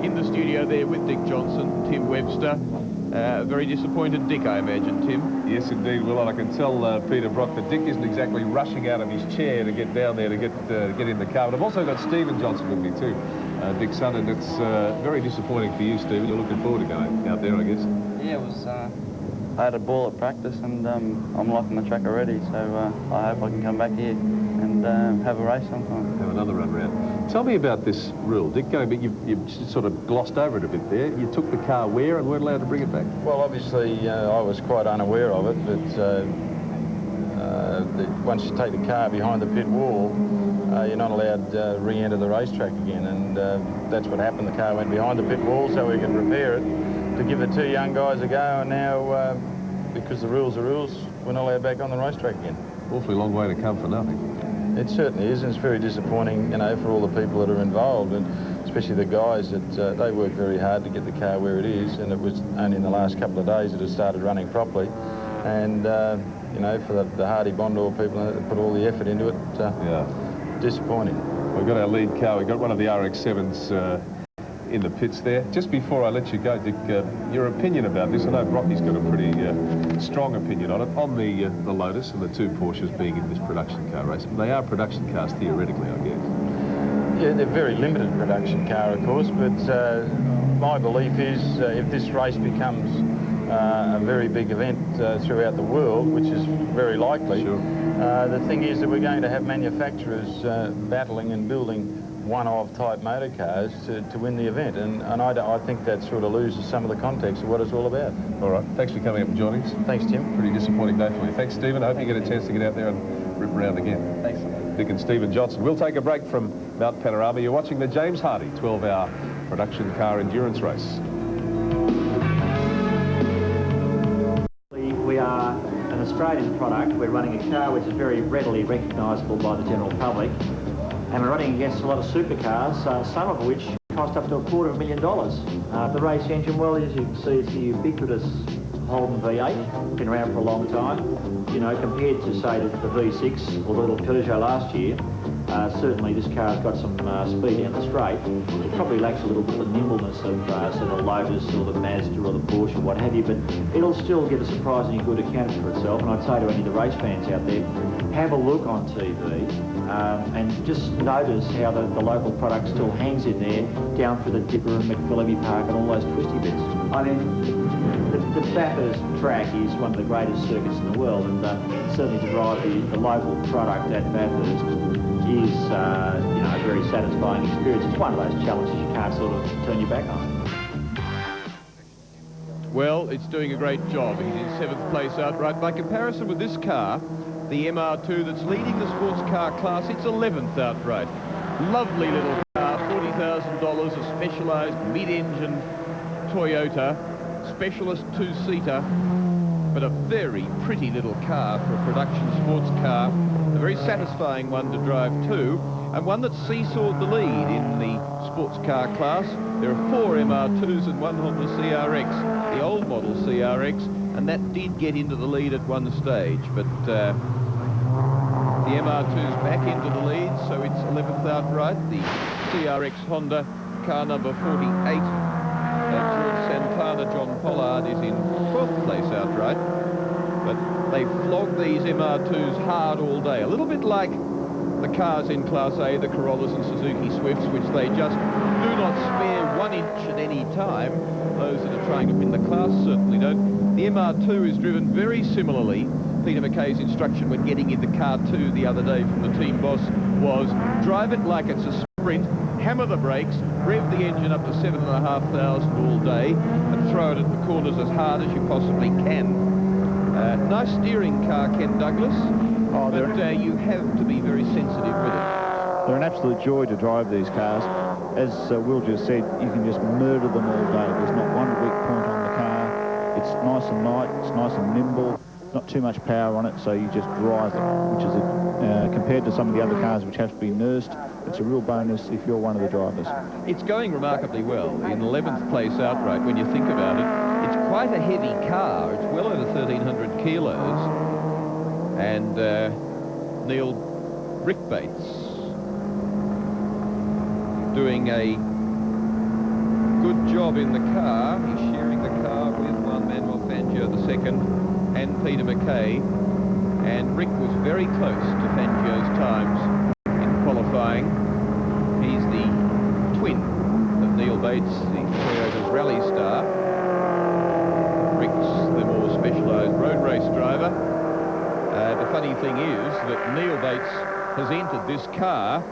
in the studio there with Dick Johnson, Tim Webster. Very disappointed Dick, I imagine, Tim. Yes, indeed, Will, and I can tell Peter Brock that Dick isn't exactly rushing out of his chair to get down there to get in the car. But I've also got Stephen Johnson with me too, Dick's son, and it's very disappointing for you, Stephen. You're looking forward to going out there, I guess. Yeah, it was. I had a ball at practice, and I'm liking the track already. So I hope I can come back here and have a race sometime. Have another run round. Tell me about this rule, Dick. But you've sort of glossed over it a bit there. You took the car where and weren't allowed to bring it back? Well, obviously, I was quite unaware of it, but once you take the car behind the pit wall, you're not allowed to re-enter the racetrack again, and that's what happened. The car went behind the pit wall so we could repair it, to give the two young guys a go, and now, because the rules are rules, we're not allowed back on the racetrack again. Awfully long way to come for nothing. It certainly is, and it's very disappointing, you know, for all the people that are involved, and especially the guys that they work very hard to get the car where it is, and it was only in the last couple of days that it started running properly. And, you know, for the Hardie Bondor people that put all the effort into it, disappointing. We've got our lead car. We've got one of the RX-7s in the pits there. Just before I let you go, Dick, your opinion about this. I know Brocky's got a pretty strong opinion on it, on the Lotus and the two Porsches being in this production car race. They are production cars theoretically, I guess. Yeah, they're very limited production car, of course, but my belief is if this race becomes a very big event throughout the world, which is very likely, the thing is that we're going to have manufacturers battling and building one-off type motor cars to win the event, and I think that sort of loses some of the context of what it's all about. All right, thanks for coming up and joining us. Thanks, Tim. Pretty disappointing day for you. Thanks, Stephen. I hope you get a chance to get out there and rip around again. Thanks. Dick and Stephen Johnson. We'll take a break from Mount Panorama. You're watching the James Hardie 12-hour production car endurance race. We are an Australian product. We're running a car which is very readily recognisable by the general public. And we're running against a lot of supercars, some of which cost up to $250,000. The race engine, well, as you can see, it's the ubiquitous Holden V8, been around for a long time. You know, compared to, say, the V6 or the little Peugeot last year, certainly this car's got some speed down the straight. It probably lacks a little bit of the nimbleness of, say, the Lotus or the Mazda or the Porsche or what have you, but it'll still give a surprisingly good account for itself. And I'd say to any of the race fans out there, have a look on TV and just notice how the local product still hangs in there down through the Dipper and McPhillippi Park and all those twisty bits. I mean, the Bathurst track is one of the greatest circuits in the world, and certainly to drive the local product at Bathurst is, you know, a very satisfying experience. It's one of those challenges you can't sort of turn your back on. Well, it's doing a great job. He's in 7th place outright. By comparison with this car, the MR2 that's leading the sports car class, it's 11th outright. Lovely little car, $40,000, a specialised mid-engine Toyota, specialist two-seater, but a very pretty little car for a production sports car. A very satisfying one to drive too, and one that seesawed the lead in the sports car class. There are 4 MR2s and 1 Honda CRX, the old model CRX, and that did get into the lead at one stage, but the MR2's back into the lead, so it's 11th outright. The CRX Honda, car number 48, George Santana, John Pollard, is in 12th place outright, but they flog these MR2s hard all day, a little bit like the cars in Class A, the Corollas and Suzuki Swifts, which they just do not spare 1 inch at any time. Those that are trying to win the class certainly don't. The MR2 is driven very similarly. Peter McKay's instruction when getting into car 2 the other day from the team boss was drive it like it's a sprint, hammer the brakes, rev the engine up to 7,500 all day, and throw it at the corners as hard as you possibly can. Nice steering car, Ken Douglas, but you have to be very sensitive with it. They're an absolute joy to drive these cars. As Will just said, you can just murder them all day. There's not one weak point on the car. It's nice and light, it's nice and nimble, not too much power on it, so you just drive it, which is compared to some of the other cars which have to be nursed, it's a real bonus if you're one of the drivers. It's going remarkably well. In 11th place outright, when you think about it, it's quite a heavy car. It's well over 1,300 kilos. And Neil Rickbates doing a good job in the car. He's sharing the car with one Manuel Fangio, the second, and Peter McKay. And Rick was very close to Fangio's times in qualifying. He's the twin of Neil Bates, the Toyota's rally star. Rick's the more specialised road race driver. The funny thing is that Neil Bates has entered this car,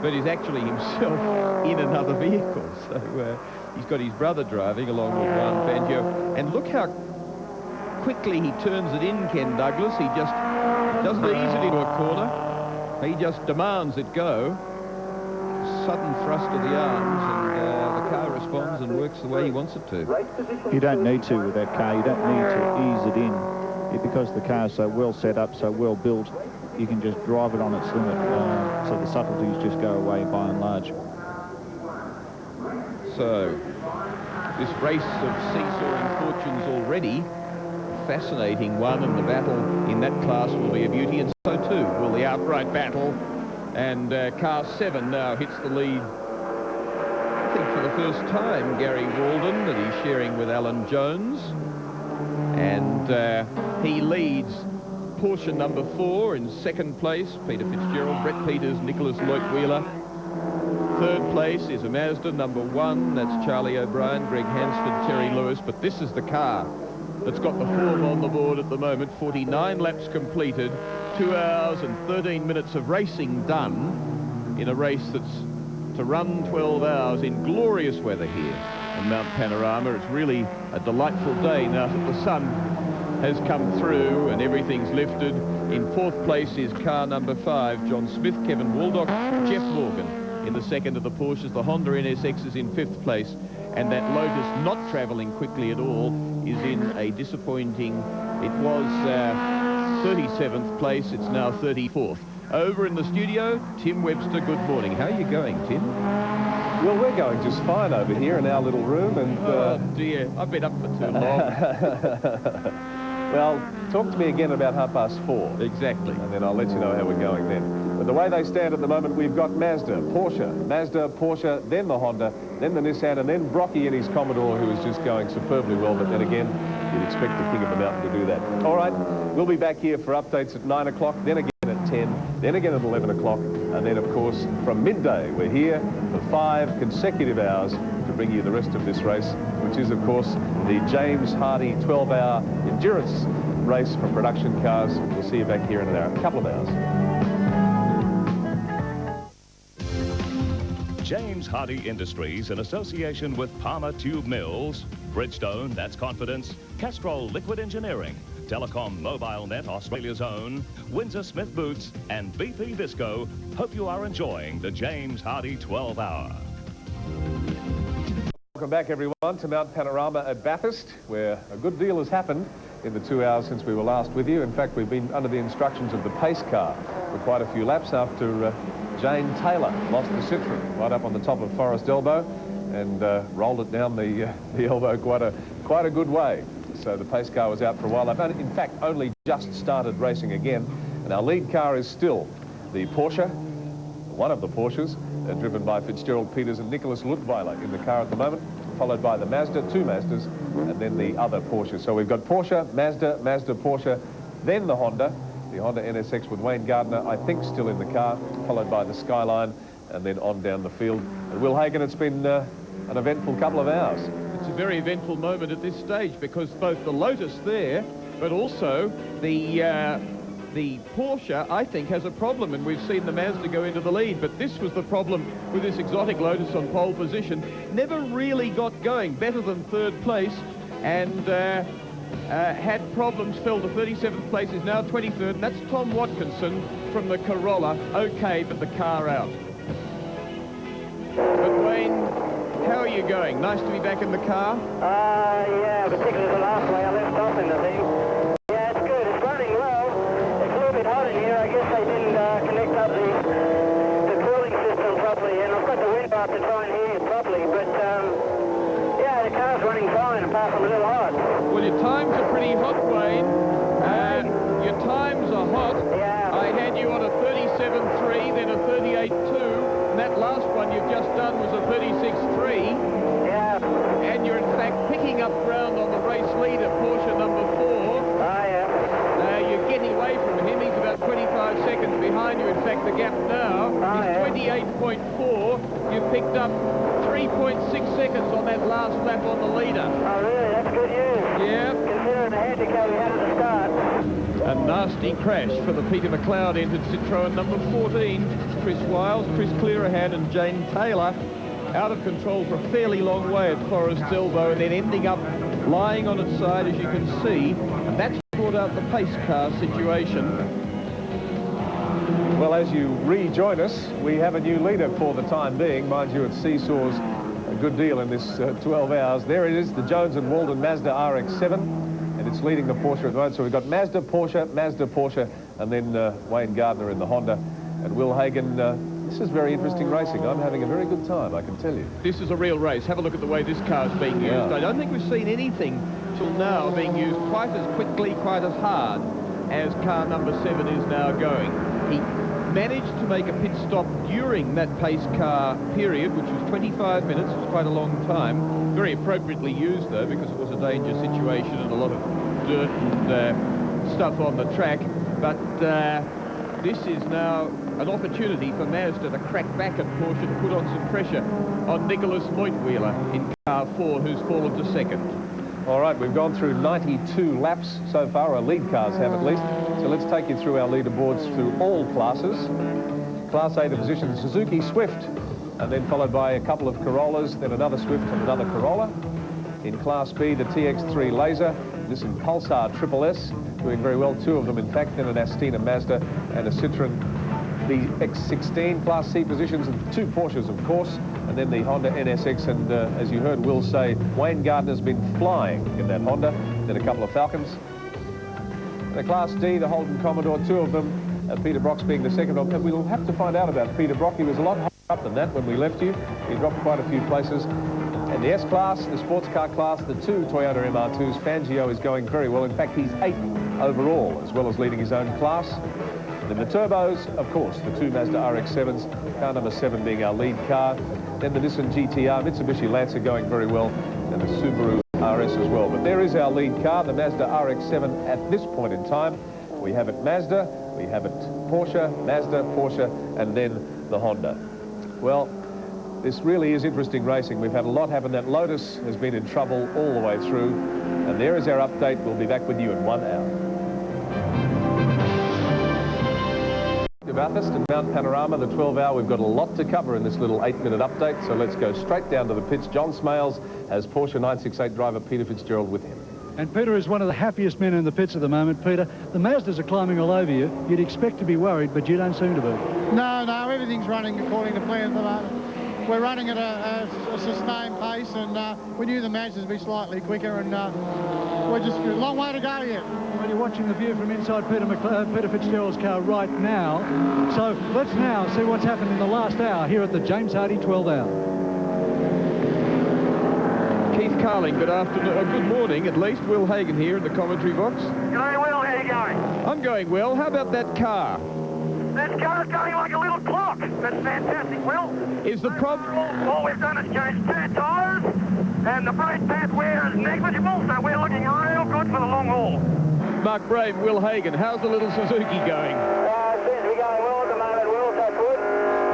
but is actually himself in another vehicle. So he's got his brother driving along with Juan Fangio. And look how quickly he turns it in, Ken Douglas. He just doesn't ease it into a corner. He just demands it go. Sudden thrust of the arms, and the car responds and works the way he wants it to. You don't need to with that car. You don't need to ease it in. Because the car's so well set up, so well built, you can just drive it on its limit, so the subtleties just go away by and large. So, this race of seesawing fortunes already, a fascinating one, and the battle in that class will be a beauty, and so too will the outright battle. And car 7 now hits the lead, I think for the first time, Gary Walden, that he's sharing with Alan Jones. And he leads Porsche number 4 in 2nd place, Peter Fitzgerald, Brett Peters, Nicholas Lloyd-Wheeler. 3rd place is a Mazda number 1, that's Charlie O'Brien, Greg Hansford, Terry Lewis, but this is the car that's got the form on the board at the moment. 49 laps completed, 2 hours and 13 minutes of racing done in a race that's to run 12 hours in glorious weather here on Mount Panorama. It's really a delightful day now that the sun has come through and everything's lifted. In 4th place is car number 5, John Smith, Kevin Waldock, Jeff Morgan in the 2nd of the Porsches. The Honda NSX is in 5th place, and that Lotus, not travelling quickly at all, is in a disappointing, it was 37th place, it's now 34th. Over in the studio, Tim Webster, good morning. How are you going, Tim? Well, we're going just fine over here in our little room, and... Oh, dear. I've been up for too long. Well, talk to me again about 4:30. Exactly. And then I'll let you know how we're going then. But the way they stand at the moment, we've got Mazda, Porsche, then the Honda, then the Nissan, and then Brocky in his Commodore, who is just going superbly well. But then again, you'd expect the King of the Mountain to do that. All right, we'll be back here for updates at 9 o'clock, then again at 10, then again at 11 o'clock, and then, of course, from midday, we're here for 5 consecutive hours to bring you the rest of this race, which is, of course, the James Hardie 12-hour endurance race for production cars. We'll see you back here in a couple of hours. James Hardie Industries, in association with Palmer Tube Mills, Bridgestone, that's confidence, Castrol Liquid Engineering, Telecom Mobile Net, Australia's own, Windsor Smith Boots, and BP Visco, hope you are enjoying the James Hardie 12-hour. Welcome back, everyone, to Mount Panorama at Bathurst, where a good deal has happened in the 2 hours since we were last with you. In fact, we've been under the instructions of the pace car for quite a few laps after Jane Taylor lost the Citroen right up on the top of Forest Elbow and rolled it down the elbow quite a good way. So the pace car was out for a while. They've, in fact, only just started racing again. And our lead car is still the Porsche, one of the Porsches, driven by Fitzgerald Peters and Nicholas Luttweiler in the car at the moment, followed by the Mazda, 2 Mazdas, and then the other Porsche. So we've got Porsche, Mazda, Porsche, then the Honda NSX with Wayne Gardner, I think, still in the car, followed by the Skyline, and then on down the field. And Will Hagen, it's been an eventful couple of hours. It's a very eventful moment at this stage because both the Lotus there, but also the Porsche, I think, has a problem, and we've seen the Mazda go into the lead. But this was the problem with this exotic Lotus on pole position. Never really got going, better than 3rd place, and had problems, fell to 37th place, is now 23rd, and that's Tom Watkinson from the Corolla. Okay, but the car out. But Wayne, how are you going? Nice to be back in the car? Yeah, particularly the last way I left off in the thing. Yeah, it's good. It's running well. It's a little bit hot in here. I guess they didn't connect up the cooling system properly, and I've got the window up to try and hear you properly, but yeah, the car's running fine apart from a little hot. Well, your times are pretty hot, Wayne. Your times are hot. Yeah. I had you on a 37.3, then a 38.2, and that last one you've just done was a 36.3. Yeah. And you're in fact picking up ground on the race leader, Porsche number 4. Oh, yeah. You're getting away from him. He's about 25 seconds behind you. In fact, the gap now is 28.4. You picked up 3.6 seconds on that last lap on the leader. Oh, really? That's good news. Yeah. Considering the handicap we had at the start. A nasty crash for the Peter McLeod entered Citroen number 14. Chris Wiles, Chris Clearahan and Jane Taylor out of control for a fairly long way at Forest Elbow and then ending up lying on its side, as you can see. And that's brought out the pace car situation. Well, as you rejoin us, we have a new leader for the time being. Mind you, it seesaws a good deal in this 12 hours. There it is, the Jones & Walden Mazda RX-7, and it's leading the Porsche at the moment. So we've got Mazda, Porsche, and then Wayne Gardner in the Honda. And Will Hagen, this is very interesting racing. I'm having a very good time, I can tell you. This is a real race. Have a look at the way this car's being used. Yeah. I don't think we've seen anything till now being used quite as quickly, quite as hard as car number 7 is now going. He managed to make a pit stop during that pace car period, which was 25 minutes. It was quite a long time. Very appropriately used, though, because it was a dangerous situation and a lot of dirt and stuff on the track. But this is now an opportunity for Mazda to crack back at Porsche to put on some pressure on Nicholas Luttweiler in car 4, who's fallen to 2nd. All right, we've gone through 92 laps so far. Our lead cars have at least. So let's take you through our leaderboards through all classes. Class A, the position Suzuki Swift, and then followed by a couple of Corollas, then another Swift and another Corolla. In Class B, the TX3 Laser, this in Pulsar Triple S, doing very well, 2 of them in fact, then an Astina Mazda and a Citroen. The X16 Class C positions and 2 Porsches, of course, and then the Honda NSX, and as you heard Will say, Wayne Gardner's been flying in that Honda, then a couple of Falcons. The Class D, the Holden Commodore, 2 of them, Peter Brock's being the second on. And we'll have to find out about Peter Brock. He was a lot higher up than that when we left you. He dropped quite a few places. And the S-Class, the sports car class, the 2 Toyota MR2s, Fangio is going very well. In fact, he's 8th overall, as well as leading his own class. Then the turbos, of course, the 2 Mazda RX-7s, car number 7 being our lead car. Then the Nissan GTR, Mitsubishi Lancer going very well, and the Subaru RS as well. But there is our lead car, the Mazda RX-7 at this point in time. We have it Mazda, we have it Porsche, Mazda, Porsche, and then the Honda. Well, this really is interesting racing. We've had a lot happen. That Lotus has been in trouble all the way through. And there is our update. We'll be back with you in 1 hour. Bathurst and Mount Panorama, the 12-hour. We've got a lot to cover in this little 8-minute update, so let's go straight down to the pits. John Smales has Porsche 968 driver Peter Fitzgerald with him. And Peter is one of the happiest men in the pits at the moment. Peter, the Mazdas are climbing all over you. You'd expect to be worried, but you don't seem to be. No, everything's running according to plan at the moment. We're running at a sustained pace, and we knew the Mazdas would be slightly quicker, and we're just a long way to go yet. Well, you're watching the view from inside Peter Fitzgerald's car right now. So let's now see what's happened in the last hour here at the James Hardie 12-hour. Keith Carling, good afternoon, good morning at least. Will Hagan here in the commentary box. G'day, Will. How you going? I'm going well. How about that car? That car's going like a little clock. That's fantastic, Will. Is the problem... All we've done is change 2 tyres, and the brake pad wear is negligible, so we're looking real good for the long haul. Mark Brave, Will Hagan, how's the little Suzuki going? It seems to be going well at the moment, Will, so good.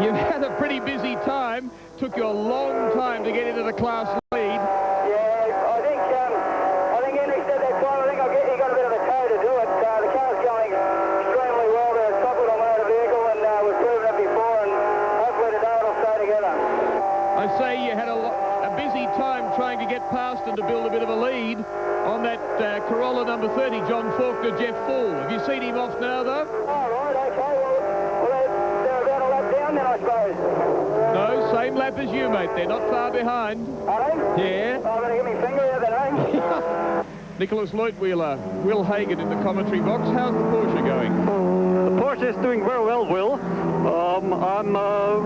You've had a pretty busy time. Took you a long time to get into the class lead. Yeah, I think Henry said that time. I think he got a bit of a toe to do it. The car's going extremely well. They're a top little motor vehicle, and we've proven it before, and hopefully today it'll stay together. I say you had a busy time trying to get past and to build a bit of a lead on that Corolla number 30, John Faulkner, Jeff Full. Have you seen him off now, though? Oh, right, okay. Well, they're about a lap down then, I suppose. No, same lap as you, mate. They're not far behind. Are they? Yeah. Oh, I'm going to give me finger out then, eh? Nicholas Leutwheeler, Will Hagan in the commentary box. How's the Porsche going? The Porsche is doing very well, Will. I'm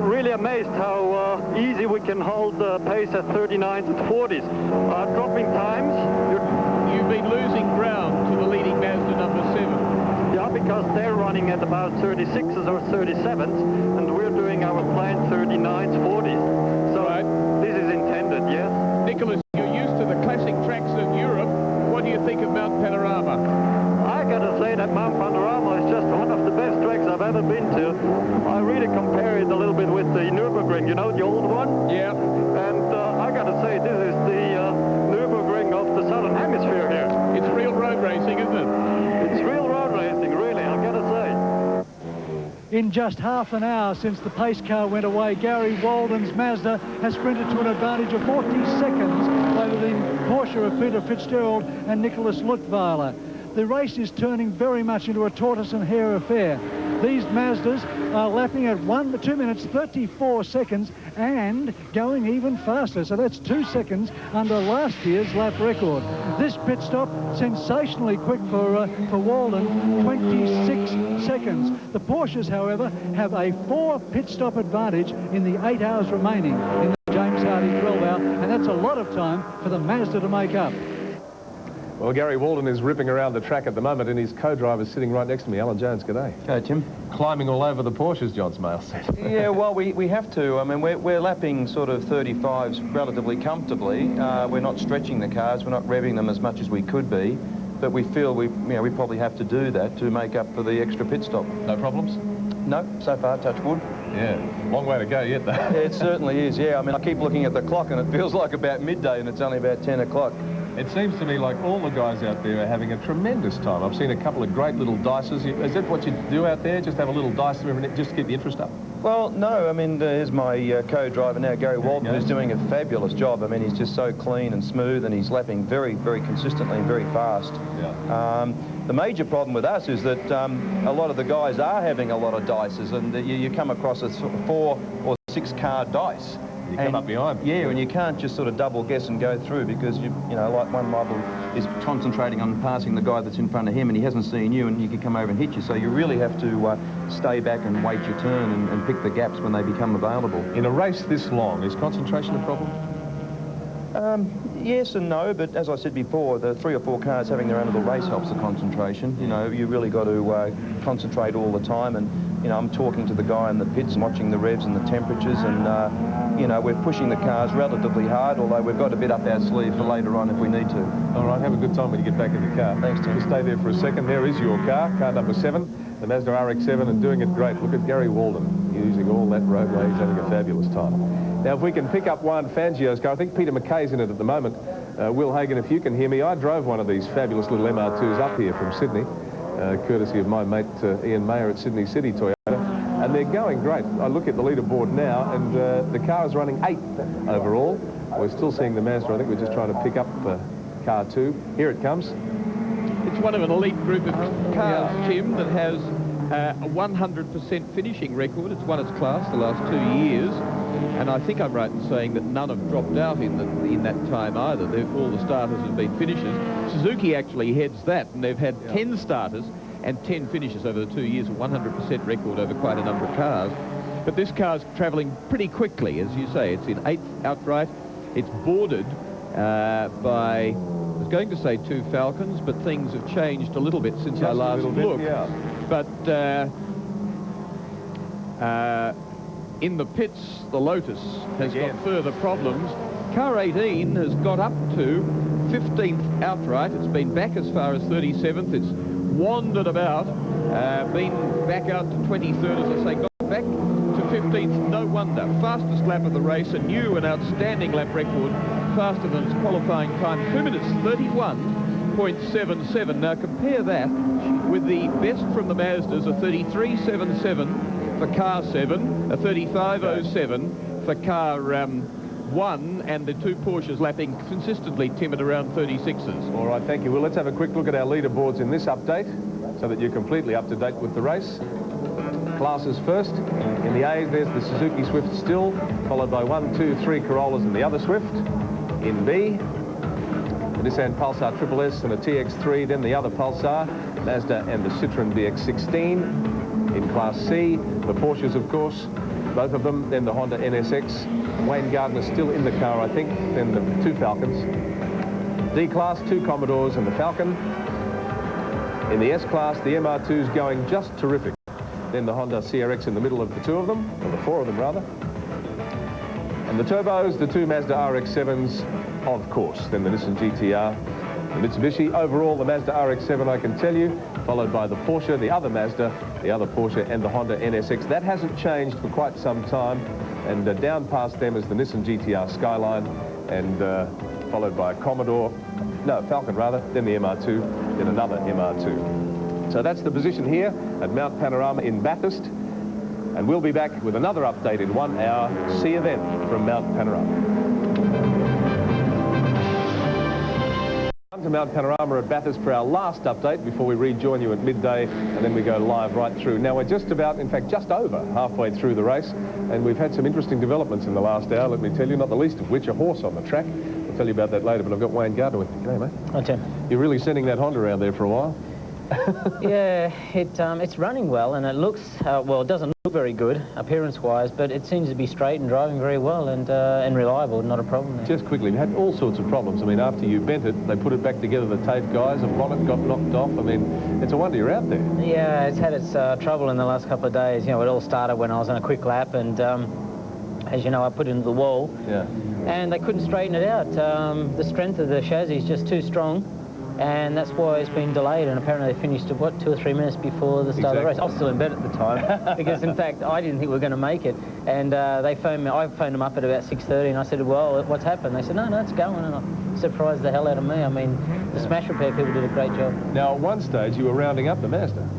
really amazed how easy we can hold the pace at 39s and 40s. Dropping times. You've been losing ground to the leading Mazda number 7. Yeah, because they're running at about 36s or 37s, and we're doing our planned 39s, 40s. So this is intended, yes. Nicholas, you're used to the classic tracks in Europe. What do you think of Mount Panorama? I gotta say that Mount Panorama is just one of the best tracks I've ever been to. I really compare it a little bit with the Nürburgring, you know, the old one? Yeah. And I gotta say, this is the Nürburgring of the Southern Hemisphere here. It's real road racing, isn't it? It's real road racing, really, I've gotta say. In just half an hour since the pace car went away, Gary Walden's Mazda has sprinted to an advantage of 40 seconds over the Porsche of Peter Fitzgerald and Nicholas Leutweiler. The race is turning very much into a tortoise and hare affair. These Mazdas are lapping at 2 minutes 34 seconds and going even faster. So that's 2 seconds under last year's lap record. This pit stop, sensationally quick for Walden, 26 seconds. The Porsches, however, have a 4 pit stop advantage in the 8 hours remaining in the James Hardie 12-hour, and that's a lot of time for the Mazda to make up. Well, Gary Walden is ripping around the track at the moment, and his co-driver's sitting right next to me. Alan Jones, g'day. G'day, Tim. Climbing all over the Porsches, John Smales said. Yeah, well, we have to. I mean, we're lapping sort of 35s relatively comfortably. We're not stretching the cars. We're not revving them as much as we could be. But we feel we probably have to do that to make up for the extra pit stop. No problems? No, so far, touch wood. Yeah, long way to go yet, though. It certainly is, yeah. I mean, I keep looking at the clock, and it feels like about midday, and it's only about 10 o'clock. It seems to me like all the guys out there are having a tremendous time. I've seen a couple of great little dices. Is that what you do out there? Just have a little dice just to get the interest up? Well, no. I mean, here's my co-driver now, Gary Walden, who's doing a fabulous job. I mean, he's just so clean and smooth, and he's lapping very, very consistently and very fast. Yeah. The major problem with us is that a lot of the guys are having a lot of dices, and you come across a sort of 4 or 6 car dice. You come up behind. Yeah, and you can't just sort of double guess and go through because, you know, like one might is concentrating on passing the guy that's in front of him, and he hasn't seen you, and he could come over and hit you. So you really have to stay back and wait your turn and pick the gaps when they become available. In a race this long, is concentration a problem? Yes and no, but as I said before, the 3 or 4 cars having their own little race helps the concentration. You know, you really got to concentrate all the time, and you know, I'm talking to the guy in the pits, watching the revs and the temperatures, and you know, we're pushing the cars relatively hard, although we've got a bit up our sleeve for later on if we need to. All right, have a good time when you get back in the car. Thanks, Tim. Just stay there for a second. There is your car number 7, the Mazda RX-7, and doing it great. Look at Gary Walden using all that roadway. He's having a fabulous time. Now, if we can pick up Juan Fangio's car, I think Peter McKay's in it at the moment. Will Hagan, if you can hear me, I drove one of these fabulous little MR2s up here from Sydney, courtesy of my mate Ian Mayer at Sydney City Toyota, and they're going great. I look at the leaderboard now, and the car is running 8th overall. We're still seeing the Mazda. I think we're just trying to pick up car 2. Here it comes. It's one of an elite group of cars, Jim, that has a 100% finishing record. It's won its class the last 2 years. And I think I'm right in saying that none have dropped out in that time either. All the starters have been finishers. Suzuki actually heads that, and they've had 10 starters and 10 finishes over the 2 years, a 100% record over quite a number of cars. But this car's travelling pretty quickly, as you say. It's in 8th outright. It's bordered by, I was going to say 2 Falcons, but things have changed a little bit since I last looked. Yeah. But in the pits, the Lotus has got further problems. Car 18 has got up to 15th outright. It's been back as far as 37th. It's wandered about, been back out to 23rd, as I say, got back to 15th. No wonder. Fastest lap of the race, a new and outstanding lap record, faster than its qualifying time, 2 minutes 31.77. Now compare that with the best from the Mazdas, a 33.77 for car 7, a 35.07 for car 1, and the 2 Porsches lapping consistently, Tim, at around 36s. All right, thank you. Well, let's have a quick look at our leaderboards in this update so that you're completely up to date with the race. Classes first. In the A, there's the Suzuki Swift still, followed by 1, 2, 3 Corollas and the other Swift. In B, the Nissan Pulsar Triple S and a TX3, then the other Pulsar, Mazda and the Citroen BX16. In Class C, the Porsches, of course, both of them, then the Honda NSX. Wayne Gardner still in the car, I think, then the 2 Falcons. D-Class, 2 Commodores and the Falcon. In the S-Class, the MR2's going just terrific. Then the Honda CRX in the middle of the 2 of them, or the 4 of them, rather. And the turbos, the 2 Mazda RX-7s, of course. Then the Nissan GTR, the Mitsubishi. Overall, the Mazda RX-7, I can tell you, followed by the Porsche, the other Mazda, the other Porsche, and the Honda NSX. That hasn't changed for quite some time. And down past them is the Nissan GTR Skyline, and followed by a Commodore, no, Falcon rather, then the MR2, then another MR2. So that's the position here at Mount Panorama in Bathurst. And we'll be back with another update in 1 hour. See you then from Mount Panorama. To Mount Panorama at Bathurst for our last update before we rejoin you at midday, and then we go live right through. Now we're just about, in fact, just over halfway through the race, and we've had some interesting developments in the last hour, let me tell you, not the least of which a horse on the track. I'll tell you about that later, but I've got Wayne Gardner with me. G'day, mate. Hi, Tim. You're really sending that Honda around there for a while. Yeah, it's running well, and it looks, well, it doesn't look very good appearance-wise, but it seems to be straight and driving very well and reliable, not a problem there. Just quickly, we had all sorts of problems. I mean, after you bent it, they put it back together, the tape guys, a bonnet got knocked off. I mean, it's a wonder you're out there. Yeah, it's had its trouble in the last couple of days. You know, it all started when I was on a quick lap, and as you know, I put it into the wall. Yeah. And they couldn't straighten it out. The strength of the chassis is just too strong. And that's why it's been delayed, and apparently they finished, what, 2 or 3 minutes before the start of the race. I was still in bed at the time, because in fact I didn't think we were going to make it. And they phoned me, I phoned them up at about 6:30, and I said, well, what's happened? They said, no, it's going, and I surprised the hell out of me. I mean, the smash repair people did a great job. Now, at one stage you were rounding up the Mazda.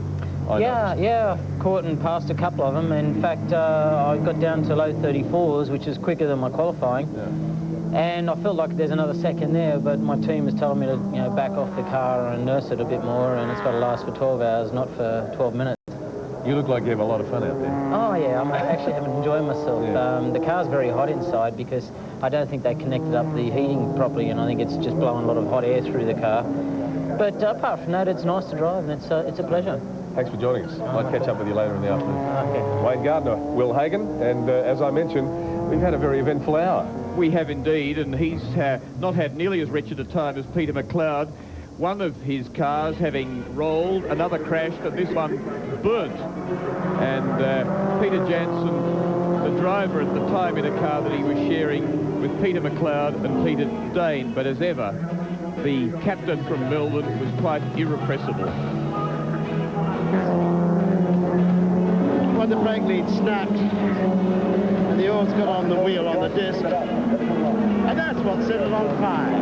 Yeah, caught and passed a couple of them. In fact, I got down to low 34s, which is quicker than my qualifying. Yeah. And I feel like there's another second there, but my team has told me to, back off the car and nurse it a bit more, and it's got to last for 12 hours, not for 12 minutes. You look like you have a lot of fun out there. Oh yeah, I'm actually having enjoying myself. Yeah. The car's very hot inside because I don't think they connected up the heating properly, and I think it's just blowing a lot of hot air through the car. But apart from that, it's nice to drive, and it's a pleasure. Thanks for joining us. I'll catch up with you later in the afternoon. Okay. Wayne Gardner, Will Hagan, and as I mentioned, we've had a very eventful hour. We have indeed, and he's not had nearly as wretched a time as Peter McLeod. One of his cars having rolled, another crashed, and this one burnt. And Peter Jansen, the driver at the time, in a car that he was sharing with Peter McLeod and Peter Dane. But as ever, the captain from Melbourne was quite irrepressible. When the brake lead snapped and the oars got on the wheel on the disc, and that's what set it on fire.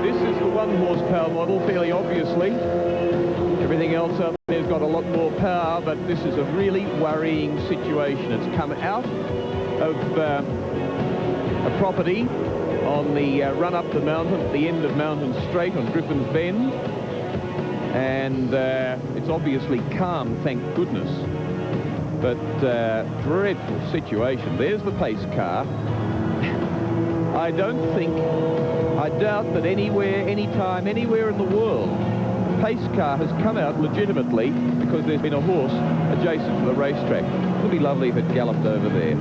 This is the 1 horsepower model, fairly obviously. Everything else up there's got a lot more power, but this is a really worrying situation. It's come out of a property on the run up the mountain at the end of Mountain Straight on Griffin's Bend, and it's obviously calm, thank goodness. But dreadful situation. There's the pace car. I doubt that anywhere, anytime, anywhere in the world, a pace car has come out legitimately because there's been a horse adjacent to the racetrack. It would be lovely if it galloped over there.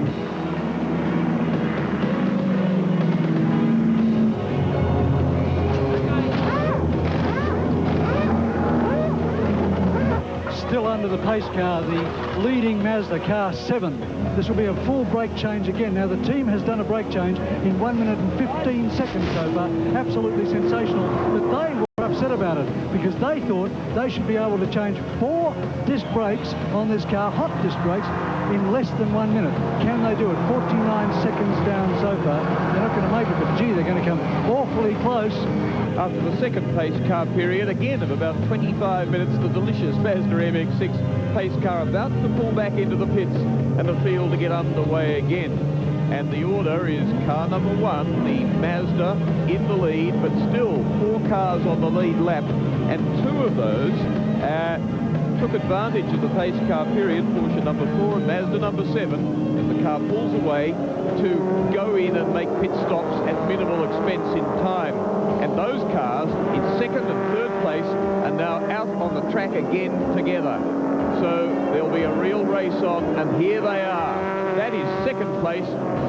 Still under the pace car, the leading Mazda car 7. This will be a full brake change again. Now, the team has done a brake change in 1 minute and 15 seconds so far. Absolutely sensational. But they were upset about it because they thought they should be able to change 4 disc brakes on this car, hot disc brakes, in less than 1 minute. Can they do it? 49 seconds down so far. They're not going to make it, but gee, they're going to come awfully close. After the second pace car period, again of about 25 minutes, the delicious Mazda MX-6 pace car about to pull back into the pits and the field to get underway again. And the order is car number 1, the Mazda, in the lead, but still 4 cars on the lead lap, and 2 of those took advantage of the pace car period, Porsche number 4 and Mazda number 7, as the car pulls away to go in and make pit stops at minimal expense in time. And those cars in 2nd and 3rd place are now out on the track again together. So there'll be a real race on, and here they are. That is 2nd place,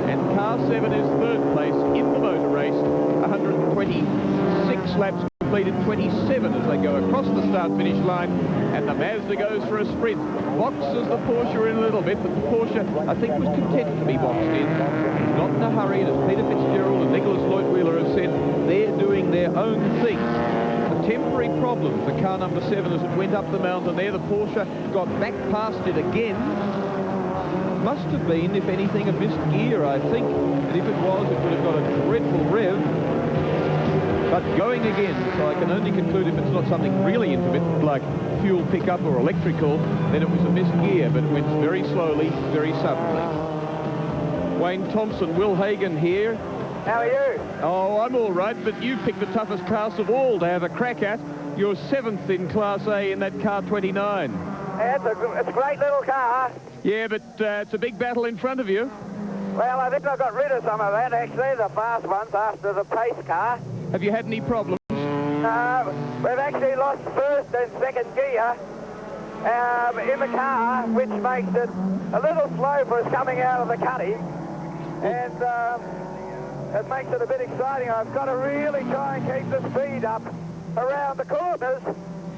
and car 7 is 3rd place in the motor race. 126 laps completed, 27 as they go across the start-finish line, and the Mazda goes for a sprint. Boxes the Porsche in a little bit, but the Porsche, I think, was content to be boxed in. Not in a hurry, and as Peter Fitzgerald and Nicholas Lloyd-Wheeler have said, they're doing their own thing. A temporary problem for car number 7 as it went up the mountain there. The Porsche got back past it again. Must have been, if anything, a missed gear, I think. And if it was, it would have got a dreadful rev. But going again, so I can only conclude if it's not something really intermittent like fuel pickup or electrical, then it was a missed gear, but it went very slowly, very suddenly. Wayne Thompson, Will Hagan here. How are you? Oh, I'm all right, but you picked the toughest class of all to have a crack at. You're 7th in Class A in that car 29. Yeah, it's a great little car. Yeah, but it's a big battle in front of you. Well, I think I got rid of some of that, actually, the fast ones after the pace car. Have you had any problems? We've actually lost 1st and 2nd gear in the car, which makes it a little slow for us coming out of the cutting. And it makes it a bit exciting. I've got to really try and keep the speed up around the corners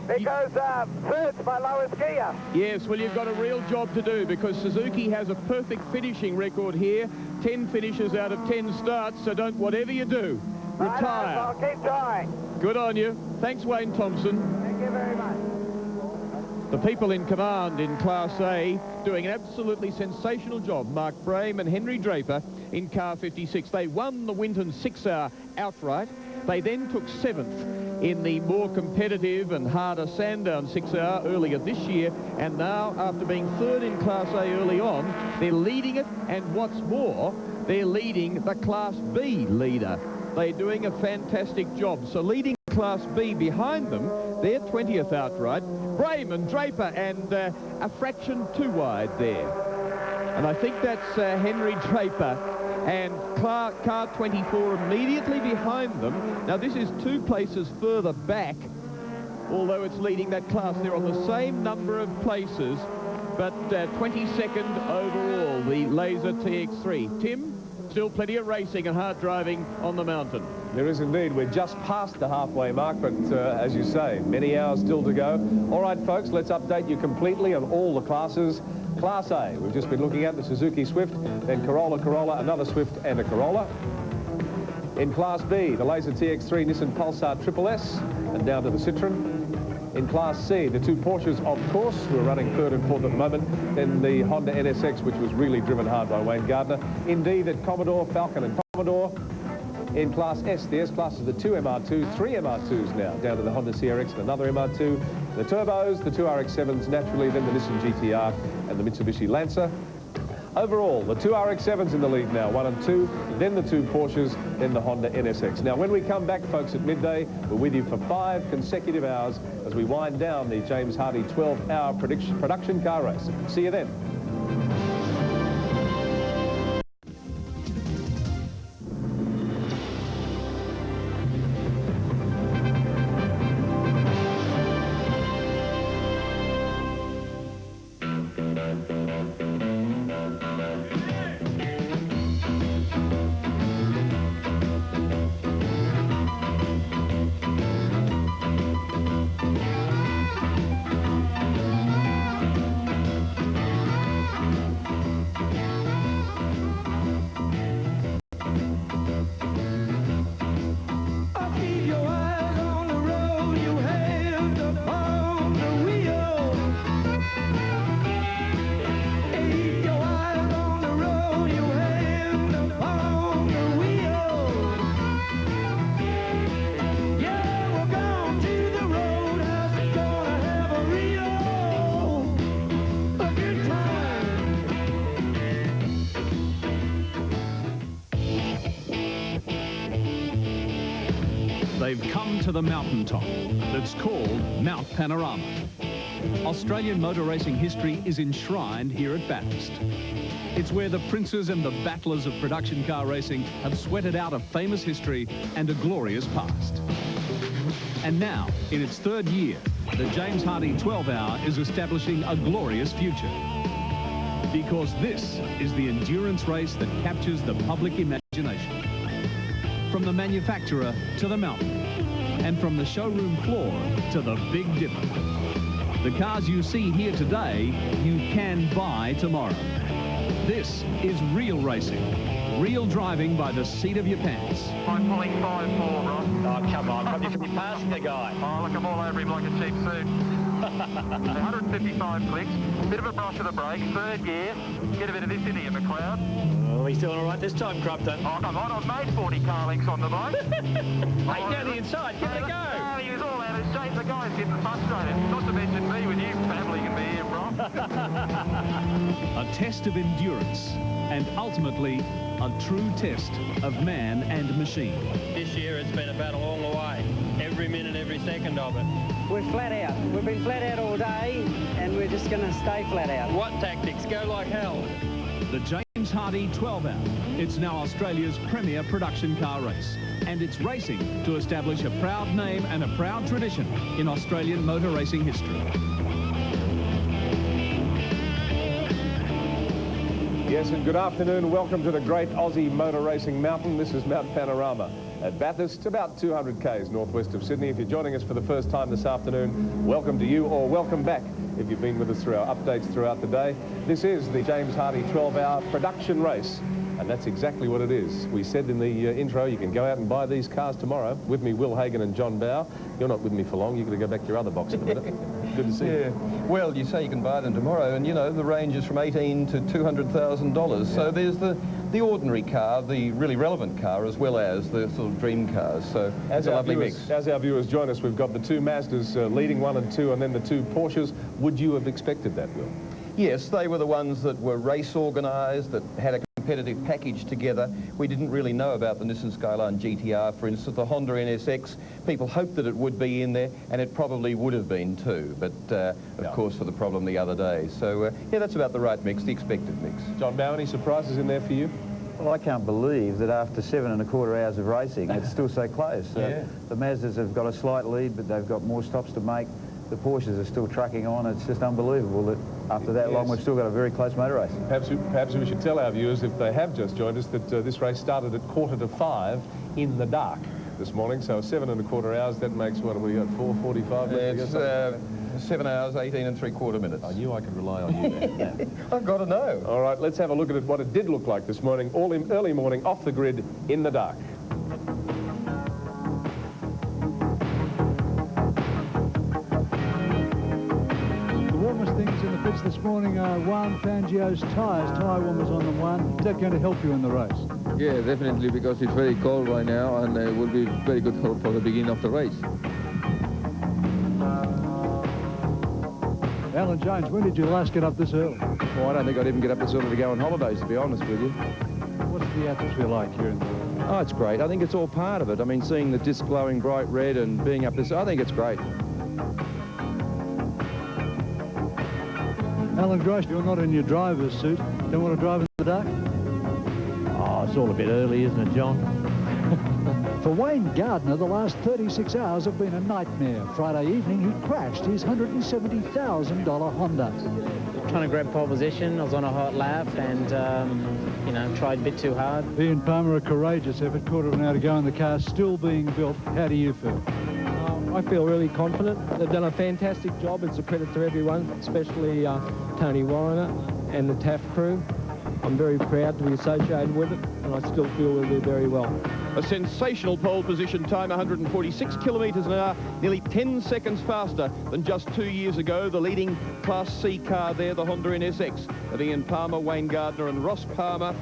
because 3rd's my lowest gear. Yes, well, you've got a real job to do because Suzuki has a perfect finishing record here. 10 finishes out of 10 starts, so don't, whatever you do, retire. I'll keep trying. Good on you. Thanks, Wayne Thompson. Thank you very much. The people in command in Class A doing an absolutely sensational job. Mark Brame and Henry Draper in car 56. They won the Winton 6-hour outright. They then took 7th in the more competitive and harder Sandown 6-hour earlier this year, and now, after being 3rd in Class A early on, they're leading it, and what's more, they're leading the Class B leader. They're doing a fantastic job. So leading Class B behind them, they're 20th outright. Brame and Draper and a fraction too wide there. And I think that's Henry Draper and car 24 immediately behind them. Now this is 2 places further back, although it's leading that class. They're on the same number of places, but 22nd overall, the Laser TX3. Tim, still plenty of racing and hard driving on the mountain. There is indeed. We're just past the halfway mark, but as you say, many hours still to go. All right, folks, let's update you completely on all the classes. Class A, we've just been looking at the Suzuki Swift, then Corolla, another Swift and a Corolla. In Class B, the Laser TX3 Nissan Pulsar Triple S, and down to the Citroen. In Class C, the 2 Porsches, of course, who are running 3rd and 4th at the moment. Then the Honda NSX, which was really driven hard by Wayne Gardner. Indeed, at Commodore, Falcon and Commodore. In Class S, the S-Class is the 2 MR2s, 3 MR2s now, down to the Honda CRX and another MR2. The turbos, the 2 RX-7s, naturally, then the Nissan GTR and the Mitsubishi Lancer. Overall, the 2 RX-7s in the lead now, 1 and 2, then the 2 Porsches, then the Honda NSX. Now, when we come back, folks, at midday, we're with you for 5 consecutive hours as we wind down the James Hardie 12-hour production car race. See you then. They've come to the mountaintop that's called Mount Panorama. Australian motor racing history is enshrined here at Bathurst. It's where the princes and the battlers of production car racing have sweated out a famous history and a glorious past. And now, in its 3rd year, the James Hardie 12-hour is establishing a glorious future. Because this is the endurance race that captures the public imagination. From the manufacturer to the mountain, and from the showroom floor to the Big Dipper. The cars you see here today, you can buy tomorrow. This is real racing, real driving by the seat of your pants. I'm pulling 5-4, Ross. Oh, come on, probably should be passing the guy. Oh, look, I'm all over him like a cheap suit. 155 clicks, bit of a brush of the brake, 3rd gear. Get a bit of this in here, McLeod. Oh, he's doing all right this time, Cropton. Oh, come on, I've made 40 car lengths on the bike. Hey, down the inside, give it a go. Oh, he was all out of shape. The guy's getting frustrated. Not to mention me with you family can be here, bro. A test of endurance, and ultimately, a true test of man and machine. This year it's been a battle all the way, every minute, every second of it. We're flat out. We've been flat out all day, and we're just going to stay flat out. What tactics? Go like hell. The James Hardie 12-hour. It's now Australia's premier production car race, and it's racing to establish a proud name and a proud tradition in Australian motor racing history. Yes, and good afternoon. Welcome to the great Aussie motor racing mountain. This is Mount Panorama at Bathurst, about 200 k's northwest of Sydney. If you're joining us for the first time this afternoon, welcome to you, or welcome back if you've been with us through our updates throughout the day. This is the James Hardie 12-hour production race, and that's exactly what it is. We said in the intro, you can go out and buy these cars tomorrow. With me, Will Hagan and John Bow. You're not with me for long. You've got to go back to your other box in a minute. Good to see you. Well, you say you can buy them tomorrow, and you know the range is from $18,000 to $200,000. So there's the ordinary car, the really relevant car, as well as the sort of dream cars. So it's a lovely mix. As our viewers join us, we've got the 2 Mazdas leading 1 and 2, and then the 2 Porsches. Would you have expected that, Will? Yes, they were the ones that were race organised, that had a competitive package together. We didn't really know about the Nissan Skyline GTR, for instance. The Honda NSX, people hoped that it would be in there, and it probably would have been too, but of course for the problem the other day. So yeah, that's about the right mix, the expected mix. John Bow, any surprises in there for you? Well, I can't believe that after 7¼ hours of racing, it's still so close. Yeah. The Mazdas have got a slight lead, but they've got more stops to make. The Porsches are still trucking on. It's just unbelievable that after that long, we've still got a very close motor race. Perhaps we should tell our viewers, if they have just joined us, that this race started at 4:45 in the dark this morning. So 7¼ hours, that makes, what have we got, 4:45? It's 7 hours, 18 3/4 minutes. I knew I could rely on you there. I've got to know. All right, let's have a look at what it did look like this morning, all in early morning, off the grid, in the dark. Things in the pits this morning are Juan Fangio's tyres, tyre warmers on the one. Is that going to help you in the race? Yeah, definitely, because it's very cold right now, and it will be very good help for the beginning of the race. Alan Jones, when did you last get up this early? Well, I don't think I'd even get up this early to go on holidays, to be honest with you. What's the atmosphere like here in the race? Oh, it's great. I think it's all part of it. I mean, seeing the disc glowing bright red and being up this, I think it's great. Alan Gross, you're not in your driver's suit. Don't want to drive in the dark? Oh, it's all a bit early, isn't it, John? For Wayne Gardner, the last 36 hours have been a nightmare. Friday evening, he crashed his $170,000 Honda. Trying to grab pole position. I was on a hot lap and, you know, tried a bit too hard. Ian Palmer, a courageous effort, quarter of an hour to go, and the car's still being built. How do you feel? I feel really confident. They've done a fantastic job. It's a credit to everyone, especially Tony Warriner and the TAF crew. I'm very proud to be associated with it, and I still feel we'll do very well. A sensational pole position time, 146 kilometres an hour, nearly 10 seconds faster than just 2 years ago. The leading Class C car there, the Honda NSX of Ian Palmer, Wayne Gardner and Ross Palmer.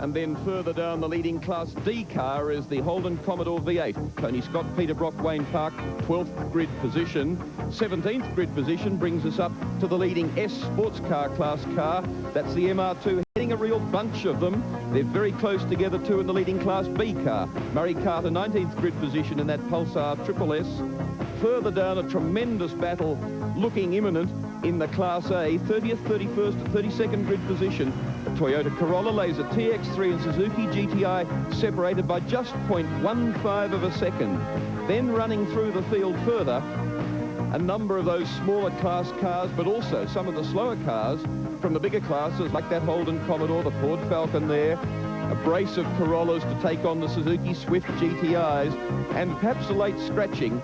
And then further down, the leading Class D car is the Holden Commodore V8. Tony Scott, Peter Brock, Wayne Park, 12th grid position. 17th grid position brings us up to the leading S sports car class car. That's the MR2, heading a real bunch of them. They're very close together too in the leading Class B car. Murray Carter, 19th grid position in that Pulsar Triple S. Further down, a tremendous battle looking imminent in the Class A, 30th, 31st, 32nd grid position. A Toyota Corolla lays a TX3 and Suzuki GTI separated by just 0.15 of a second. Then running through the field further, a number of those smaller class cars, but also some of the slower cars from the bigger classes, like that Holden Commodore, the Ford Falcon there, a brace of Corollas to take on the Suzuki Swift GTIs, and perhaps a late scratching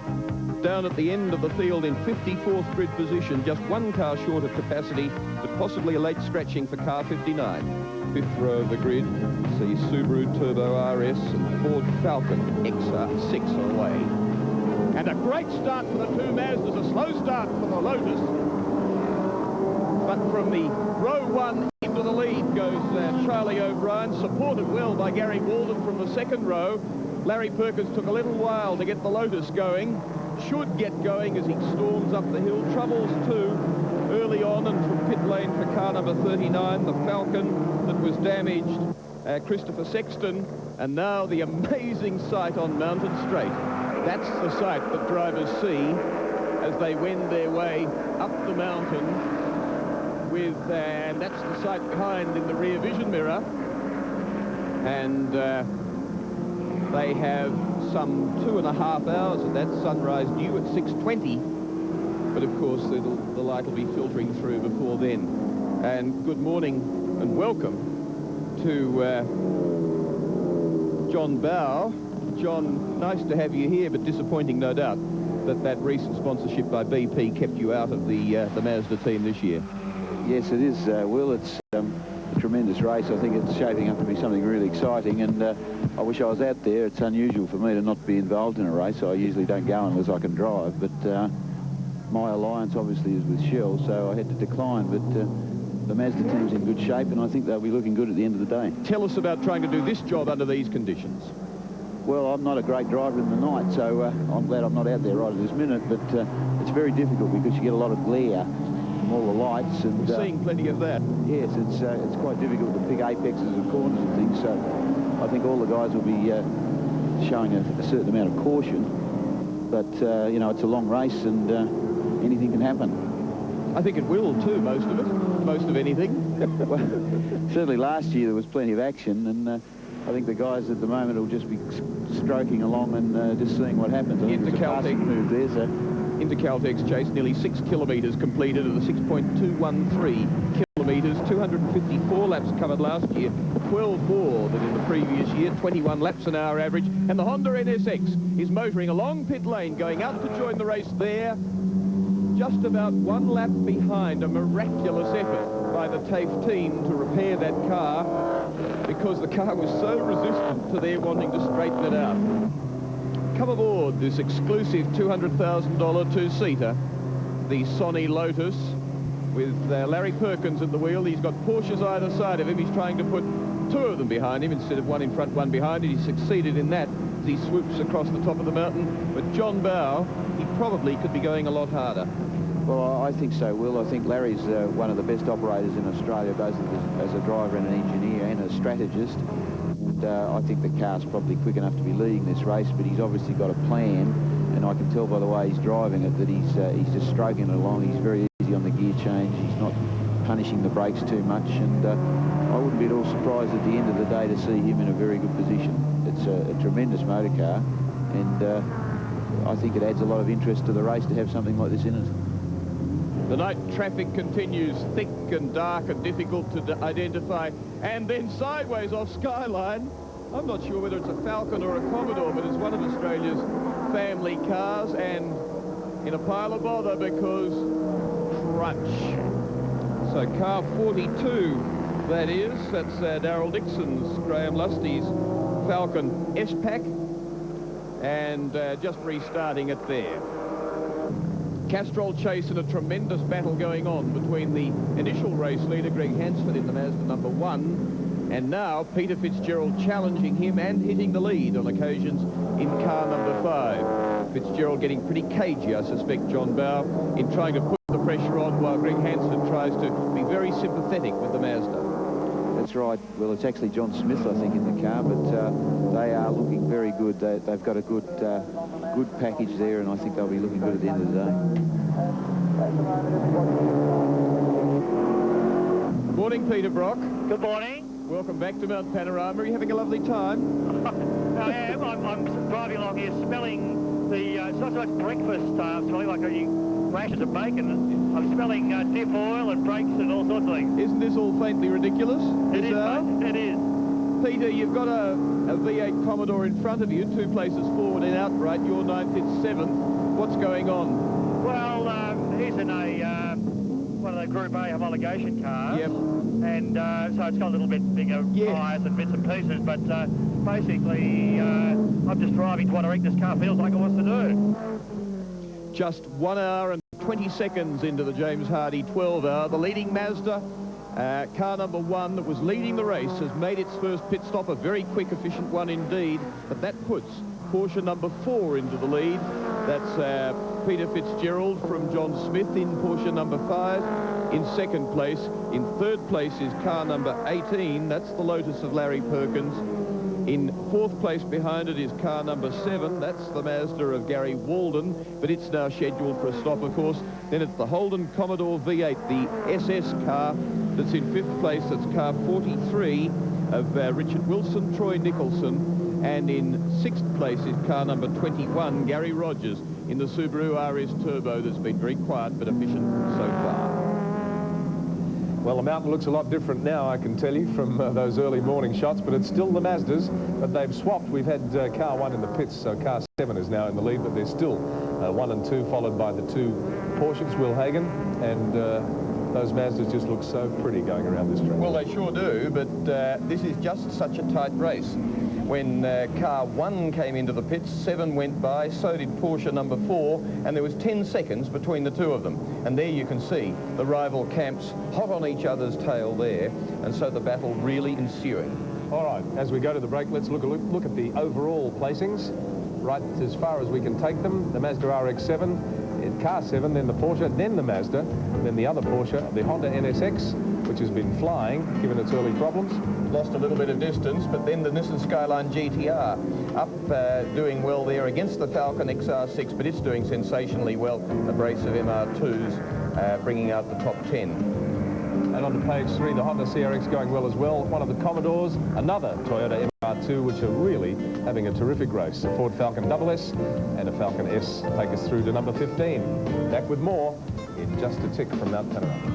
down at the end of the field in 54th grid position, just one car short of capacity, but possibly a late scratching for car 59. Fifth row of the grid, see Subaru Turbo RS and Ford Falcon XR6 away. And a great start for the two Mazdas, a slow start for the Lotus. But from the row one into the lead goes Charlie O'Brien, supported well by Gary Walden from the second row. Larry Perkins took a little while to get the Lotus going. Should get going as he storms up the hill. Troubles too early on, and from pit lane for car number 39, the Falcon that was damaged, Christopher Sexton. And now the amazing sight on Mountain Straight. That's the sight that drivers see as they wend their way up the mountain with, and that's the sight behind in the rear vision mirror. And they have some 2.5 hours of that, sunrise due at 6:20. But of course, the light will be filtering through before then. And good morning and welcome to John Bow. John, nice to have you here, but disappointing, no doubt, that recent sponsorship by BP kept you out of the Mazda team this year. Yes, it is, Will. It's a tremendous race. I think it's shaping up to be something really exciting, and I wish I was out there. It's unusual for me to not be involved in a race. I usually don't go unless I can drive, but my alliance obviously is with Shell, so I had to decline. But the Mazda team's in good shape, and I think they'll be looking good at the end of the day. Tell us about trying to do this job under these conditions. Well, I'm not a great driver in the night, so I'm glad I'm not out there right at this minute, but it's very difficult because you get a lot of glare from all the lights. And we're seeing plenty of that. Yes, it's quite difficult to pick apexes and corners and things, so I think all the guys will be showing a certain amount of caution. But, you know, it's a long race and anything can happen. I think it will too, most of it. Most of anything. Well, certainly last year there was plenty of action, and I think the guys at the moment will just be stroking along and just seeing what happens. I think there's a passing move there, so... Into Caltech's chase, nearly 6 kilometres completed at the 6.213 kilometres, 254 laps covered last year, 12 more than in the previous year, 21 laps an hour average, and the Honda NSX is motoring along pit lane, going out to join the race there, just about 1 lap behind. A miraculous effort by the TAFE team to repair that car, because the car was so resistant to their wanting to straighten it out. Come aboard this exclusive $200,000 two-seater, the Sonny Lotus, with Larry Perkins at the wheel. He's got Porsches either side of him. He's trying to put 2 of them behind him instead of 1 in front, 1 behind, and he succeeded in that as he swoops across the top of the mountain. But John Bowe, he probably could be going a lot harder. Well, I think so, Will. I think Larry's one of the best operators in Australia, both as a driver and an engineer and a strategist. And I think the car's probably quick enough to be leading this race, but he's obviously got a plan, and I can tell by the way he's driving it that he's just stroking it along. He's very easy on the gear change. He's not punishing the brakes too much, and I wouldn't be at all surprised at the end of the day to see him in a very good position. It's a tremendous motor car, and I think it adds a lot of interest to the race to have something like this in it. The night traffic continues, thick and dark and difficult to identify. And then sideways off Skyline, I'm not sure whether it's a Falcon or a Commodore, but it's one of Australia's family cars, and in a pile of bother because crunch. So car 42, that is. That's Darryl Dixon's, Graham Lusty's Falcon S-Pack, and just restarting it there. Castrol chase and a tremendous battle going on between the initial race leader, Greg Hansford, in the Mazda number 1, and now Peter Fitzgerald challenging him and hitting the lead on occasions in car number 5. Fitzgerald getting pretty cagey, I suspect, John Bowe, in trying to put the pressure on, while Greg Hansford tries to be very sympathetic with the Mazda. That's right. Well, it's actually John Smith, I think, in the car, but they are looking very good. They've got a good package there, and I think they'll be looking good at the end of the day. Morning, Peter Brock. Good morning. Welcome back to Mount Panorama. Are you having a lovely time? I am. I'm driving along here smelling the, it's not so much breakfast, smelling like rashes of bacon. I'm smelling diff oil and brakes and all sorts of things. Isn't this all faintly ridiculous? It is, mate. It is. Peter, you've got a V8 Commodore in front of you, 2 places forward and outright. You're 9th, it's 7th. What's going on? Well, he's in a one of the Group A homologation cars. Yep. And so it's got a little bit bigger tyres and bits and pieces, but basically I'm just driving to what I think this car feels like it wants to do. Just 1 hour and 20 seconds into the James Hardie 12 hour. The leading Mazda, car number 1 that was leading the race, has made its first pit stop, a very quick, efficient one indeed, but that puts Porsche number 4 into the lead. That's Peter Fitzgerald from John Smith in Porsche number 5 in 2nd place. In 3rd place is car number 18, that's the Lotus of Larry Perkins. In 4th place behind it is car number 7, that's the Mazda of Gary Walden, but it's now scheduled for a stop, of course. Then it's the Holden Commodore V8, the SS car, that's in 5th place. That's car 43 of Richard Wilson, Troy Nicholson, and in 6th place is car number 21, Gary Rogers, in the Subaru RS Turbo that's been very quiet but efficient so far. Well, the mountain looks a lot different now, I can tell you, from those early morning shots, but it's still the Mazdas, but they've swapped. We've had car 1 in the pits, so car 7 is now in the lead, but they're still 1 and 2, followed by the 2 Porsches, Will Hagen, and those Mazdas just look so pretty going around this track. Well, they sure do, but this is just such a tight race. When car 1 came into the pits, 7 went by, so did Porsche number 4, and there was 10 seconds between the 2 of them. And there you can see the rival camps hot on each other's tail there, and so the battle really ensuing. All right, as we go to the break, let's look at the overall placings, right as far as we can take them. The Mazda RX-7, car 7, then the Porsche, then the Mazda, then the other Porsche, the Honda NSX, which has been flying, given its early problems. Lost a little bit of distance, but then the Nissan Skyline GTR up doing well there against the Falcon XR6, but it's doing sensationally well. A brace of MR2s bringing out the top 10. And on to page 3, the Honda CRX going well as well. One of the Commodores, another Toyota MR2, which are really having a terrific race. A Ford Falcon SS and a Falcon S take us through to number 15. Back with more in just a tick from Mount Panorama.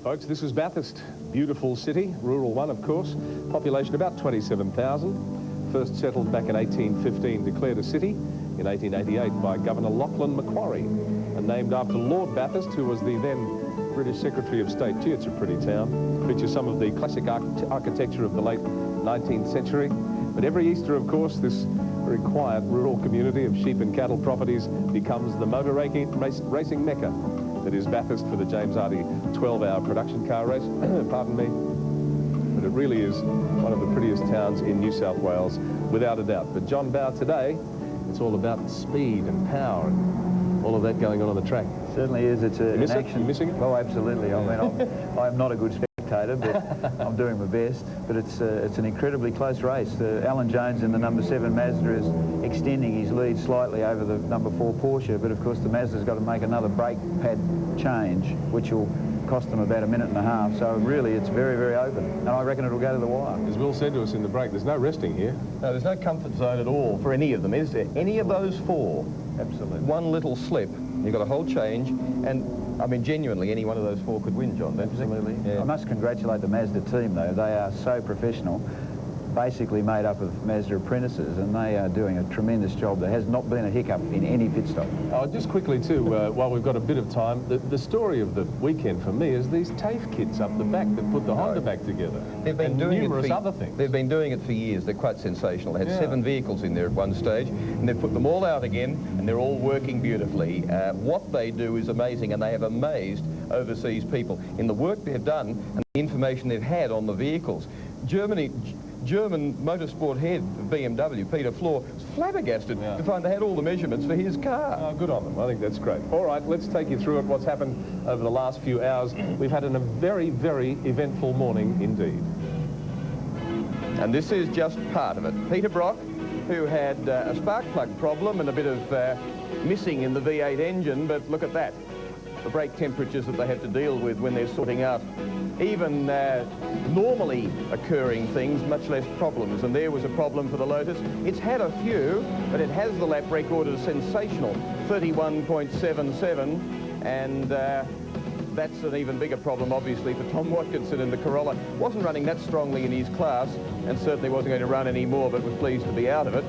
Folks, this is Bathurst. Beautiful city, rural one, of course. Population about 27,000. First settled back in 1815, declared a city in 1888 by Governor Lachlan Macquarie, and named after Lord Bathurst, who was the then British Secretary of State. Gee, it's a pretty town. Features some of the classic architecture of the late 19th century. But every Easter, of course, this very quiet rural community of sheep and cattle properties becomes the motor racing mecca that is Bathurst for the James Hardie 12-hour production car race. Pardon me. But it really is one of the prettiest towns in New South Wales, without a doubt. But John Bow today, it's all about speed and power and all of that going on the track. Certainly is. It's an action. You missing it? Oh, absolutely. I mean, I'm not a good spectator, but I'm doing my best. But it's an incredibly close race. Alan Jones in the number 7 Mazda is extending his lead slightly over the number 4 Porsche, but of course the Mazda's got to make another brake pad change, which will cost them about a minute and a half. So really, it's very, very open, and I reckon it'll go to the wire. As Will said to us in the break, there's no resting here. No, there's no comfort zone at all for any of them, is there? Any of those 4? Absolutely. One little slip, you've got a whole change, and I mean, genuinely, any one of those 4 could win, John. Absolutely. Yeah. I must congratulate the Mazda team, though. They are so professional, basically made up of Mazda apprentices, and they are doing a tremendous job. There has not been a hiccup in any pit stop. Oh, just quickly too, while we've got a bit of time, the story of the weekend for me is these TAFE kits up the back that put the Honda back together. They've been doing numerous it for, other things. They've been doing it for years. They're quite sensational. They had 7 vehicles in there at one stage, and they've put them all out again, and they're all working beautifully. What they do is amazing, and they have amazed overseas people in the work they've done and the information they've had on the vehicles. German motorsport head of BMW, Peter Floor, was flabbergasted to find they had all the measurements for his car. Oh, good on them. I think that's great. All right, let's take you through what's happened over the last few hours. We've had a very, very eventful morning indeed. And this is just part of it. Peter Brock, who had a spark plug problem and a bit of missing in the V8 engine, but look at that. The brake temperatures that they have to deal with when they're sorting out even normally occurring things, much less problems. And there was a problem for the Lotus. It's had a few, but it has the lap record of sensational 31.77, and that's an even bigger problem, obviously, for Tom Watkinson in the Corolla. Wasn't running that strongly in his class, and certainly wasn't going to run any more, but was pleased to be out of it,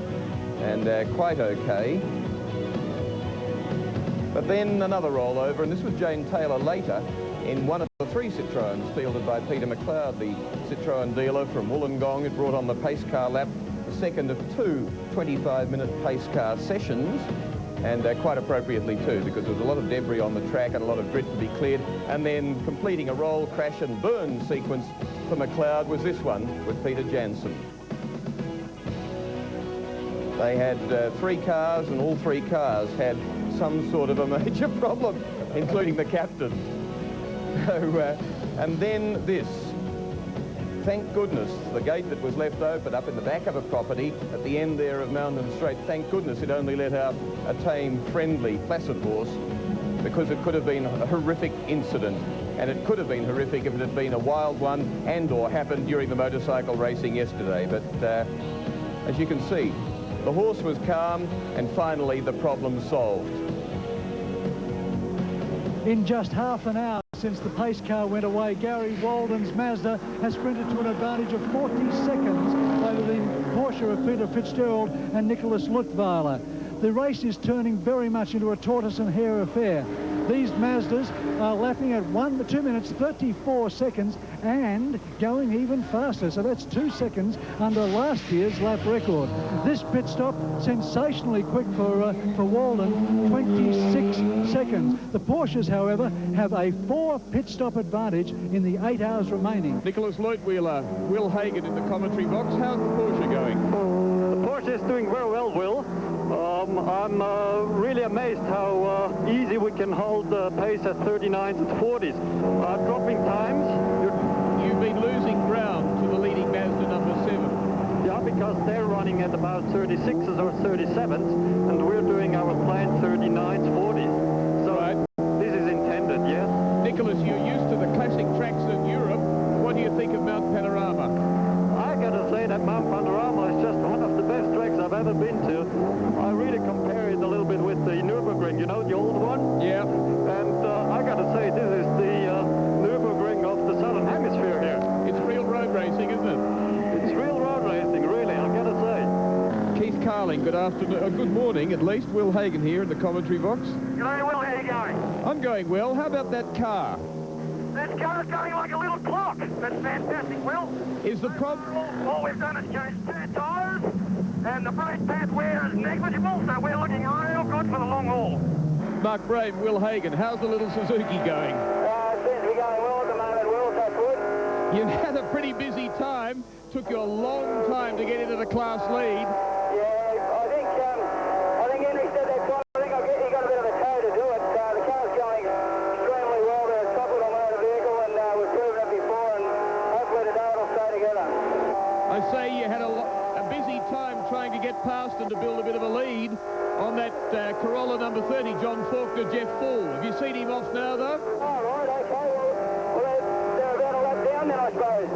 and quite okay. But then another rollover, and this was Jane Taylor later in one of the 3 Citroens fielded by Peter McLeod, the Citroen dealer from Wollongong. It brought on the pace car lap, the second of 2 25-minute pace car sessions, and quite appropriately too, because there was a lot of debris on the track and a lot of grit to be cleared. And then completing a roll, crash and burn sequence for McLeod was this one with Peter Jansen. They had 3 cars, and all 3 cars had some sort of a major problem, including the captain. So, and then this. Thank goodness the gate that was left open up in the back of a property at the end there of Mountain Straight, thank goodness it only let out a tame, friendly, placid horse, because it could have been a horrific incident. And it could have been horrific if it had been a wild one and or happened during the motorcycle racing yesterday. But as you can see, the horse was calm, and finally the problem solved. In just half an hour since the pace car went away, Gary Walden's Mazda has sprinted to an advantage of 40 seconds over the Porsche of Peter Fitzgerald and Nicholas Lutweiler. The race is turning very much into a tortoise and hare affair. These Mazdas are lapping at 2 minutes 34 seconds and going even faster. So that's 2 seconds under last year's lap record. This pit stop, sensationally quick for Walden, 26 seconds. The Porsches, however, have a 4 pit stop advantage in the 8 hours remaining. Nicholas Lutweiler, Will Hagan in the commentary box. How's the Porsche going? The Porsche is doing very well, Will. I'm really amazed how easy we can hold the pace at 39s and 40s. Dropping times. You've been losing ground to the leading Mazda number 7. Yeah, because they're running at about 36s or 37s, and we're doing our planned 39s, 40s. So this is intended, yes. Nicholas, you're used to the classic tracks of Europe. What do you think of Mount Panorama? I gotta say that Mount Panorama is just one of the best tracks I've ever been to. I really compare it a little bit with the Nürburgring, you know, the old one? Yeah. And I gotta say, this is the Nürburgring of the Southern Hemisphere here. It's real road racing, isn't it? It's real road racing, really, I gotta say. Keith Carling, good afternoon, good morning at least. Will Hagan here in the commentary box. G'day, Will, how you going? I'm going well. How about that car? That car's going like a little clock. That's fantastic, Will. Is the problem... All we've done is change 2 tyres, and the brake pad wear is negligible, so we're looking real good for the long haul. Mark Brave, Will Hagan, how's the little Suzuki going? It seems to be going well at the moment, Will, touch wood. You've had a pretty busy time. Took you a long time to get into the class lead. Yeah, I think Henry said that time. I think he got a bit of a toe to do it. The car's going extremely well. They're a top little motor vehicle, and we've proven it before, and hopefully today it'll stay together. I say you had a busy time trying to get past and to build a bit of a lead on that Corolla number 30, John Faulkner, Jeff Full. Have you seen him off now, though? Oh, right, okay. Well, they're about a lap down then, I suppose.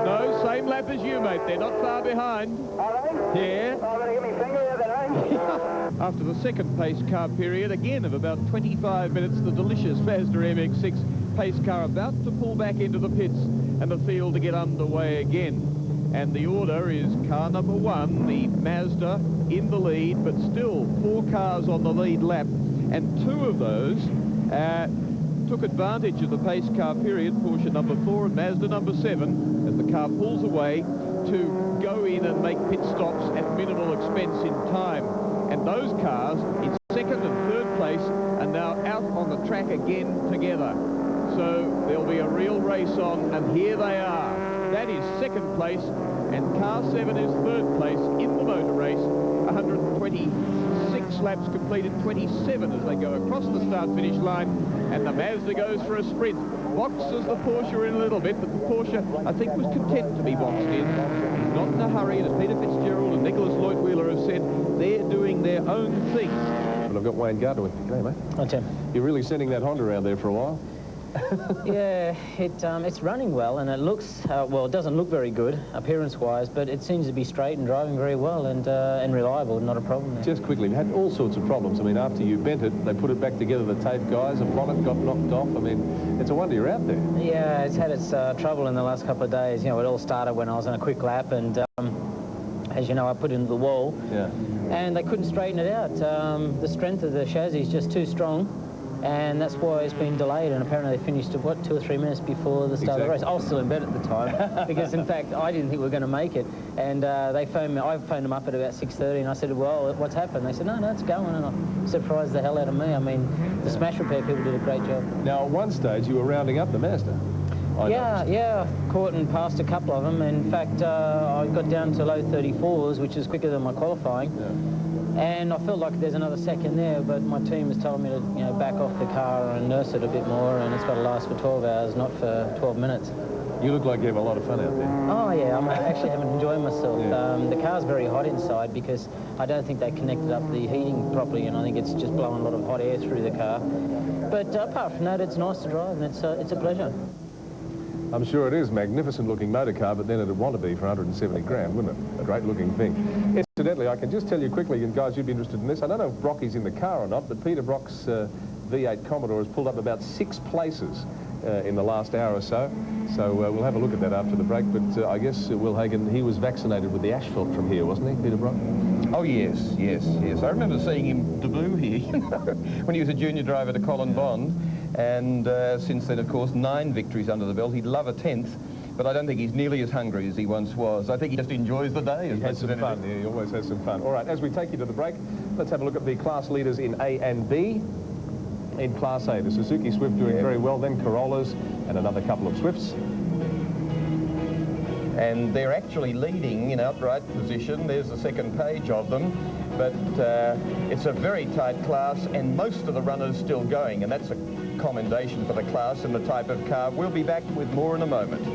No, same lap as you, mate. They're not far behind. Are they? Yeah. I'm going to give me finger out then, After the second pace car period, again of about 25 minutes, the delicious Mazda MX-6 pace car about to pull back into the pits and the field to get underway again. And the order is car number 1, the Mazda, in the lead, but still 4 cars on the lead lap, and 2 of those took advantage of the pace car period, Porsche number 4 and Mazda number 7, as the car pulls away to go in and make pit stops at minimal expense in time. And those cars, in second and third place, are now out on the track again together. So there'll be a real race on, and here they are. That is second place, and car 7 is third place in the motor race. 126 laps completed, 27 as they go across the start-finish line, and the Mazda goes for a sprint. Boxes the Porsche in a little bit, but the Porsche, I think, was content to be boxed in. He's not in a hurry, and as Peter Fitzgerald and Nicholas Lloyd-Wheeler have said, they're doing their own thing. Well, I've got Wayne Gardner with me. G'day, mate. Hi, Tim. You're really sending that Honda around there for a while? Yeah, it's running well, and it looks, well, it doesn't look very good appearance-wise, but it seems to be straight and driving very well and reliable, not a problem there. Just quickly, we had all sorts of problems. I mean, after you bent it, they put it back together, the tape guys, a bonnet got knocked off. I mean, it's a wonder you're out there. Yeah, it's had its trouble in the last couple of days. You know, it all started when I was on a quick lap, and as you know, I put it into the wall. Yeah. And they couldn't straighten it out. The strength of the chassis is just too strong. And that's why it's been delayed, and apparently they finished it, what, 2 or 3 minutes before the start of the race. I was still in bed at the time, because in fact I didn't think we were going to make it. And they phoned me, I phoned them up at about 6:30, and I said, well, what's happened? They said, no, it's going, and I surprised the hell out of me. I mean, the smash repair people did a great job. Now, at one stage you were rounding up the Mazda. Yeah, caught and passed a couple of them. In fact, I got down to low 34s, which is quicker than my qualifying. Yeah. And I felt like there's another second there, but my team has told me to, you know, back off the car and nurse it a bit more, and it's got to last for 12 hours, not for 12 minutes. You look like you have a lot of fun out there. Oh, yeah, I'm actually having enjoying myself. Yeah. The car's very hot inside because I don't think they connected up the heating properly, and I think it's just blowing a lot of hot air through the car. But apart from that, it's nice to drive, and it's a pleasure. I'm sure it is. Magnificent looking motor car, but then it'd want to be for 170 grand, wouldn't it? A great looking thing. Incidentally, I can just tell you quickly, and guys, you'd be interested in this. I don't know if Brocky's in the car or not, but Peter Brock's V8 Commodore has pulled up about 6 places in the last hour or so. So we'll have a look at that after the break. But I guess Will Hagan, he was vaccinated with the asphalt from here, wasn't he, Peter Brock? Oh, yes. I remember seeing him debut here when he was a junior driver to Colin Bond. And since then, of course, 9 victories under the belt. He'd love a 10th, but I don't think he's nearly as hungry as he once was. I think he just enjoys the day. He has some fun. Yeah, he always has some fun. All right, as we take you to the break, let's have a look at the class leaders in A and B. In Class A, the Suzuki Swift doing very well, then Corollas and another couple of Swifts. and they're actually leading in outright position. There's the second page of them, but it's a very tight class, and most of the runners still going, and that's a commendation for the class and the type of car. We'll be back with more in a moment.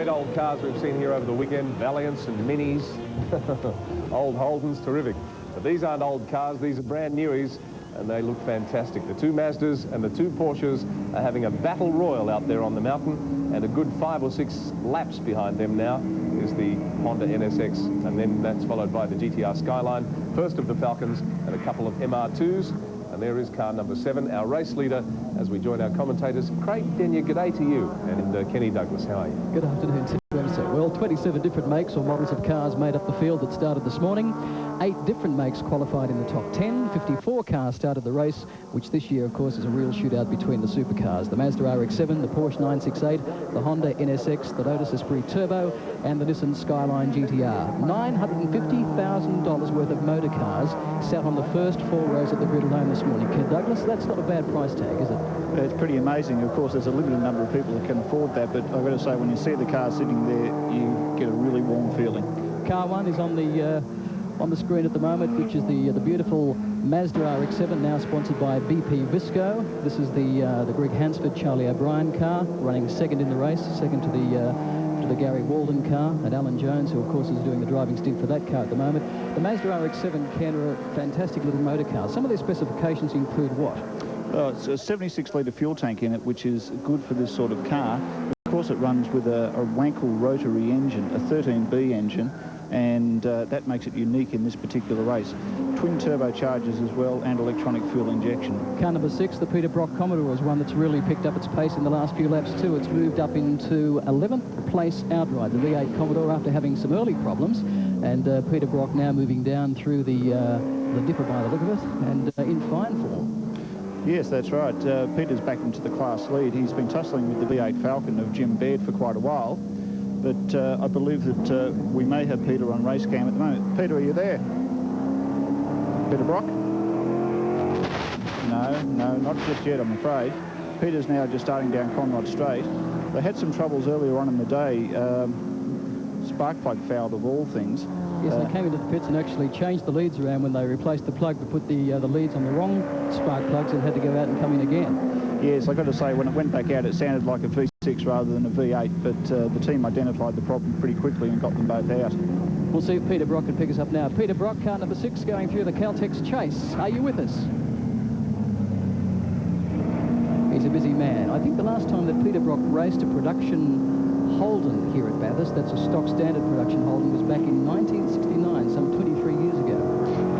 Old cars we've seen here over the weekend, Valiants and Minis, old Holdens, terrific. But these aren't old cars, these are brand newies, and they look fantastic. The two Mazdas and the two Porsches are having a battle royal out there on the mountain, and a good 5 or 6 laps behind them now is the Honda NSX, and then that's followed by the GTR Skyline, first of the Falcons, and a couple of MR2s. And there is car number 7, our race leader, as we join our commentators. Craig Denyer, g'day to you, and Kenny Douglas, how are you? Good afternoon, Tim. Well, 27 different makes or models of cars made up the field that started this morning. 8 different makes qualified in the top 10. 54 cars started the race, which this year, of course, is a real shootout between the supercars. The Mazda RX-7, the Porsche 968, the Honda NSX, the Lotus Esprit Turbo, and the Nissan Skyline GTR. $950,000 worth of motor cars sat on the first 4 rows of the grid alone this morning. Ken Douglas, that's not a bad price tag, is it? It's pretty amazing. Of course, there's a limited number of people that can afford that, but I've got to say, when you see the car sitting there, you get a really warm feeling. Car 1 is on the screen at the moment, which is the beautiful Mazda RX-7, now sponsored by BP Visco. This is the Greg Hansford Charlie O'Brien car, running second in the race, second to the Gary Walden car, and Alan Jones, who of course is doing the driving stint for that car at the moment. The Mazda RX-7 can are a fantastic little motor car. Some of their specifications include what? It's a 76-litre fuel tank in it, which is good for this sort of car. Of course, it runs with a Wankel rotary engine, a 13B engine, and that makes it unique in this particular race. Twin turbochargers as well, and electronic fuel injection. Car number 6, the Peter Brock Commodore, is one that's really picked up its pace in the last few laps too. It's moved up into 11th place outright, the V8 Commodore, after having some early problems, and Peter Brock now moving down through the dipper by the look of it, and in fine form. Yes, that's right. Peter's back into the class lead. He's been tussling with the V8 Falcon of Jim Baird for quite a while, but I believe that we may have Peter on race cam at the moment. Peter, are you there? Peter Brock? No, not just yet, I'm afraid. Peter's now just starting down Conrod Straight. They had some troubles earlier on in the day. Spark plug fouled of all things. Yes, they came into the pits and actually changed the leads around when they replaced the plug to put the leads on the wrong spark plugs, and had to go out and come in again. Yes, I've got to say, when it went back out, it sounded like a V6 rather than a V8, but the team identified the problem pretty quickly and got them both out. We'll see if Peter Brock can pick us up now. Peter Brock, car number 6, going through the Caltex Chase. Are you with us? He's a busy man. I think the last time that Peter Brock raced a production Holden here at Bathurst, that's a stock standard production Holden, was back in 1969, some 23 years ago.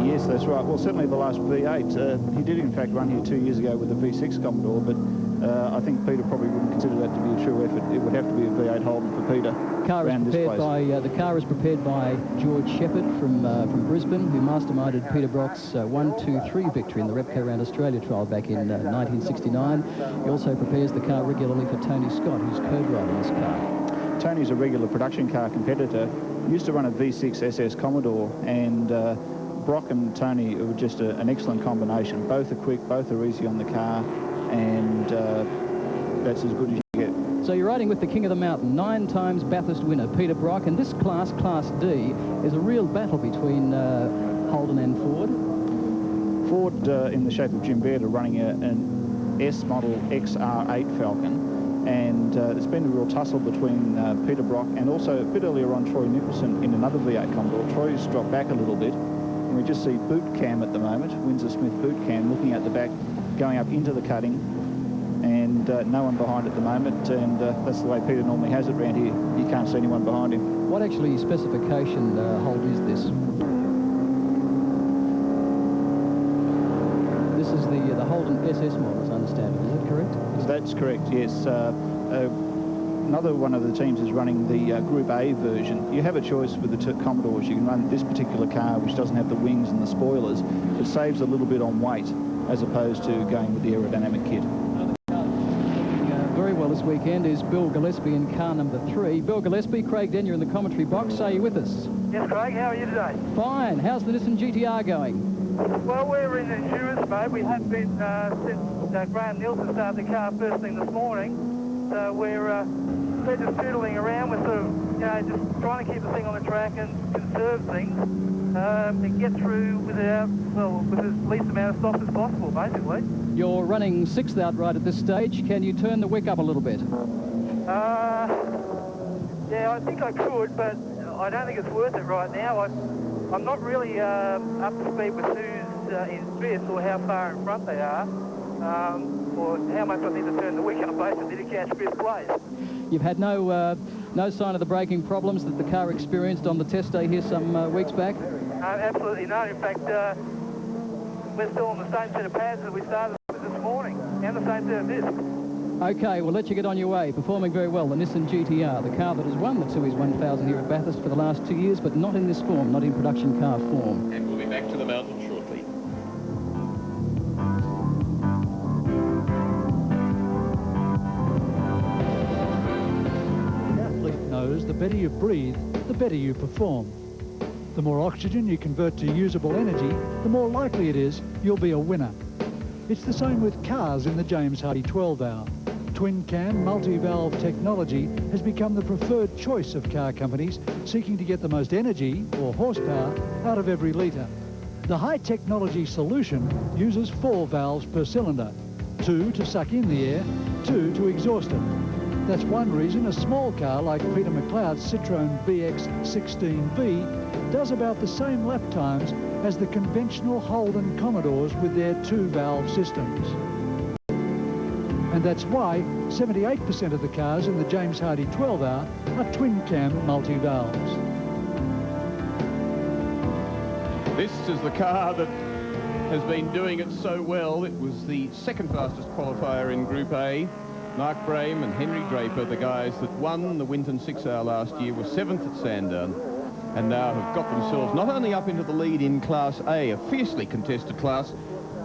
Yes, that's right. Well, certainly the last V8. He did, in fact, run here 2 years ago with a V6 Commodore, but I think Peter probably wouldn't consider that to be a true effort. It would have to be a V8 Holden for Peter. The car is prepared by George Shepherd from Brisbane, who masterminded Peter Brock's 1-2-3 victory in the Repco Round Australia trial back in 1969. He also prepares the car regularly for Tony Scott, who's co-driving this car. Tony's a regular production car competitor. Used to run a V6 SS Commodore, and Brock and Tony were just an excellent combination. Both are quick, both are easy on the car, and that's as good as you get. So you're riding with the king of the mountain, 9 times Bathurst winner, Peter Brock, and this class, Class D, is a real battle between Holden and Ford. Ford, in the shape of Jim Baird, are running an S model XR8 Falcon, and there's been a real tussle between Peter Brock and also a bit earlier on Troy Nicholson in another V8 Commodore. Troy's dropped back a little bit, and we just see boot cam at the moment, Windsor Smith boot cam, looking at the back, going up into the cutting, and no one behind at the moment, and that's the way Peter normally has it around here. You can't see anyone behind him. What actually specification hold is this? This is the Holden SS model, as I understand it. Is that correct? That's correct, yes. another one of the teams is running the Group A version. You have a choice with the Commodores. You can run this particular car, which doesn't have the wings and the spoilers. It saves a little bit on weight as opposed to going with the aerodynamic kit. Very well this weekend is Bill Gillespie in car number 3. Bill Gillespie, Craig Denyer in the commentary box. Are you with us? Yes, Craig. How are you today? Fine. How's the Nissan GTR going? Well, we're in insurance mode. We have been since Graham Nielsen started the car first thing this morning. So we're just tootling around. We're sort of, just trying to keep the thing on the track and conserve things and get through with as least amount of stops as possible, basically. You're running 6th outright at this stage. Can you turn the wick up a little bit? Yeah, I think I could, but I don't think it's worth it right now. I'm not really up to speed with who's in 5th or how far in front they are, or how much I need to turn the wick up basically to catch 5th place. You've had no sign of the braking problems that the car experienced on the test day here some weeks back? Absolutely not. In fact, we're still on the same set of pads that we started with this morning, and the same set of discs. Okay, we'll let you get on your way. Performing very well, the Nissan GTR, the car that has won the 2S1000 here at Bathurst for the last 2 years, but not in this form, not in production car form. And we'll be back to the mountain shortly. The athlete knows the better you breathe, the better you perform. The more oxygen you convert to usable energy, the more likely it is you'll be a winner. It's the same with cars in the James Hardie 12-hour. Twin-cam multi-valve technology has become the preferred choice of car companies seeking to get the most energy, or horsepower, out of every litre. The high-technology solution uses 4 valves per cylinder, 2 to suck in the air, 2 to exhaust it. That's one reason a small car like Peter McLeod's Citroën BX16V does about the same lap times as the conventional Holden Commodores with their 2-valve systems. And that's why 78% of the cars in the James Hardie 12-hour are twin-cam multi-valves. This is the car that has been doing it so well. It was the second fastest qualifier in Group A. Mark Brame and Henry Draper, the guys that won the Winton 6-hour last year, were 7th at Sandown, and now have got themselves not only up into the lead in Class A, a fiercely contested class,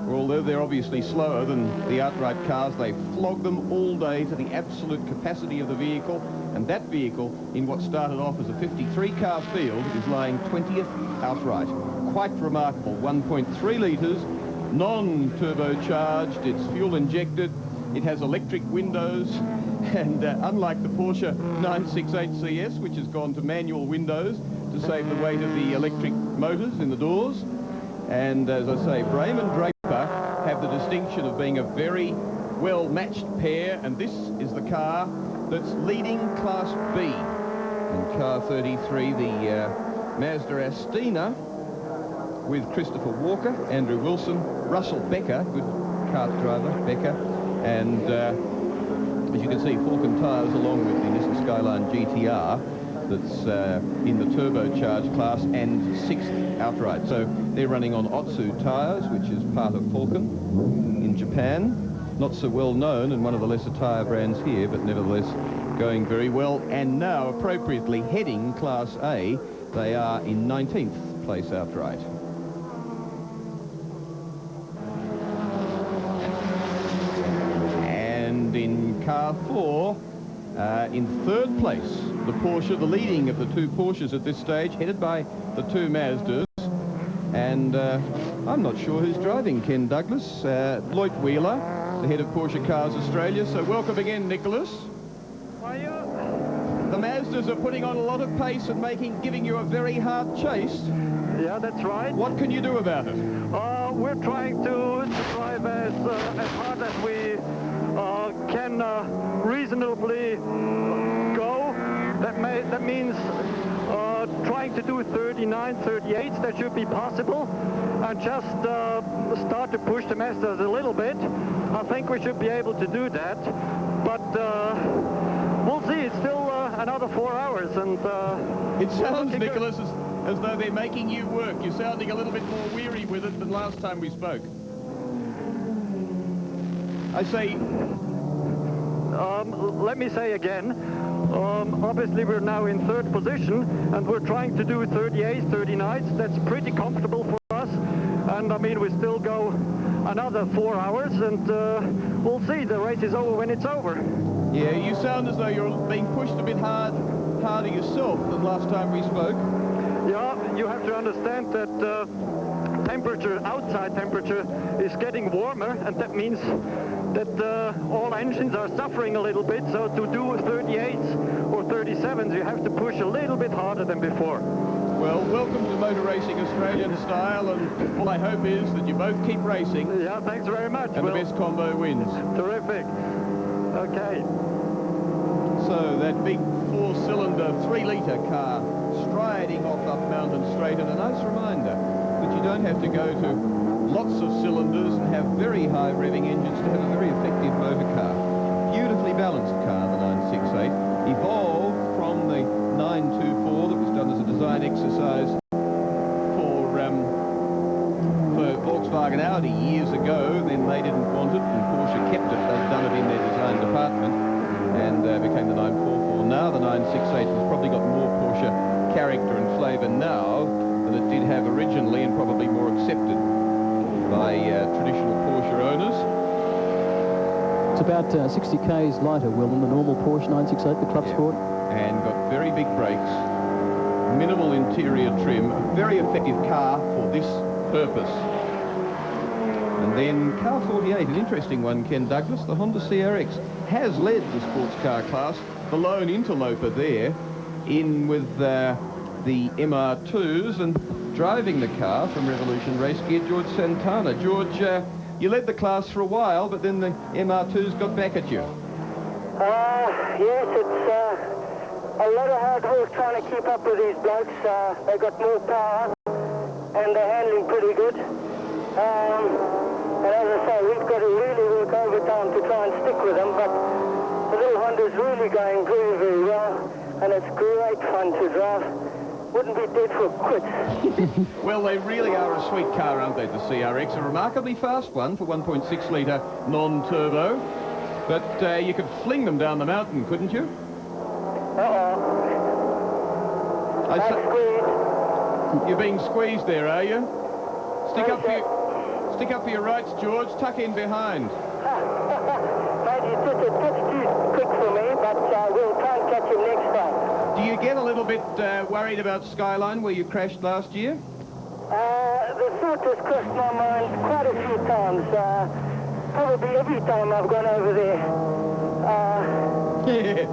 although they're obviously slower than the outright cars, they flog them all day to the absolute capacity of the vehicle, and that vehicle, in what started off as a 53-car field, is lying 20th outright. Quite remarkable. 1.3 litres, non-turbocharged, it's fuel injected, it has electric windows, and unlike the Porsche 968 CS, which has gone to manual windows to save the weight of the electric motors in the doors, and as I say, Brame and Draper have the distinction of being a very well-matched pair, and this is the car that's leading Class B. In car 33, the Mazda Astina, with Christopher Walker, Andrew Wilson, Russell Becker, good kart driver, Becker, and as you can see, Falcon tyres along with the Nissan Skyline GTR that's in the turbocharged class, and 6th outright. So they're running on Otsu tyres, which is part of Falcon in Japan. Not so well known and one of the lesser tyre brands here, but nevertheless going very well. And now, appropriately, heading Class A, they are in 19th place outright. And in car 4, in 3rd place, the Porsche, the leading of the 2 Porsches at this stage, headed by the 2 Mazdas. And I'm not sure who's driving, Ken Douglas. Lloyd Wheeler, the head of Porsche Cars Australia. So welcome again, Nicholas. Are you? The Mazdas are putting on a lot of pace and giving you a very hard chase. Yeah, that's right. What can you do about it? We're trying to drive as hard as we can reasonably go. That means trying to do 39, 38s. That should be possible. And just start to push the Mazdas a little bit. I think we should be able to do that. But we'll see. It's still another 4 hours. And it sounds, Nicholas, as though they're making you work. You're sounding a little bit more weary with it than last time we spoke. I say... let me say again, Obviously, we're now in third position, and we're trying to do 38s, 39s. That's pretty comfortable for us. And I mean, we still go another 4 hours, and we'll see. The race is over when it's over. Yeah, you sound as though you're being pushed a bit harder yourself than last time we spoke. Yeah, you have to understand that outside temperature is getting warmer, and that means that all engines are suffering a little bit. So to do 38s or 37s, you have to push a little bit harder than before. Well, welcome to Motor Racing Australian style, and all I hope is that you both keep racing. Yeah, thanks very much. And the best combo wins. Terrific. Okay. So that big 4-cylinder, 3-litre car striding off up Mountain Straight, and a nice reminder that you don't have to go to lots of cylinders and have very high revving engines to have a very effective motor car. Beautifully balanced car, the 968, evolved from the 924 that was done as a design exercise for Volkswagen Audi years ago. Then they didn't want it, and Porsche kept it. They've done it in their design department, and became the 944. Now the 968 has probably got more Porsche character and flavour now than it did have originally, and probably more accepted by traditional Porsche owners. It's about 60 k's lighter, Will, than the normal Porsche 968, the Club Sport. And got very big brakes, minimal interior trim, a very effective car for this purpose. And then car 48, an interesting one, Ken Douglas, the Honda CRX, has led the sports car class, the lone interloper there, in with the MR2s, and driving the car from Revolution Race Gear, George Santana. George, you led the class for a while, but then the MR2s got back at you. Yes, it's a lot of hard work trying to keep up with these blokes. They got more power, and they're handling pretty good. And as I say, we've got to really work overtime to try and stick with them, but the little Honda's really going very, very well, and it's great fun to drive. Wouldn't be dead for quits. Well, they really are a sweet car, aren't they, the CRX? A remarkably fast one for 1.6-litre non-turbo. But you could fling them down the mountain, couldn't you? You're being squeezed there, are you? Stick up for your rights, George. Tuck in behind. Maybe it's just a touch too quick for me, but we'll try and catch him next time. Do you get a little bit worried about Skyline, where you crashed last year? The thought has crossed my mind quite a few times. Probably every time I've gone over there. Yeah,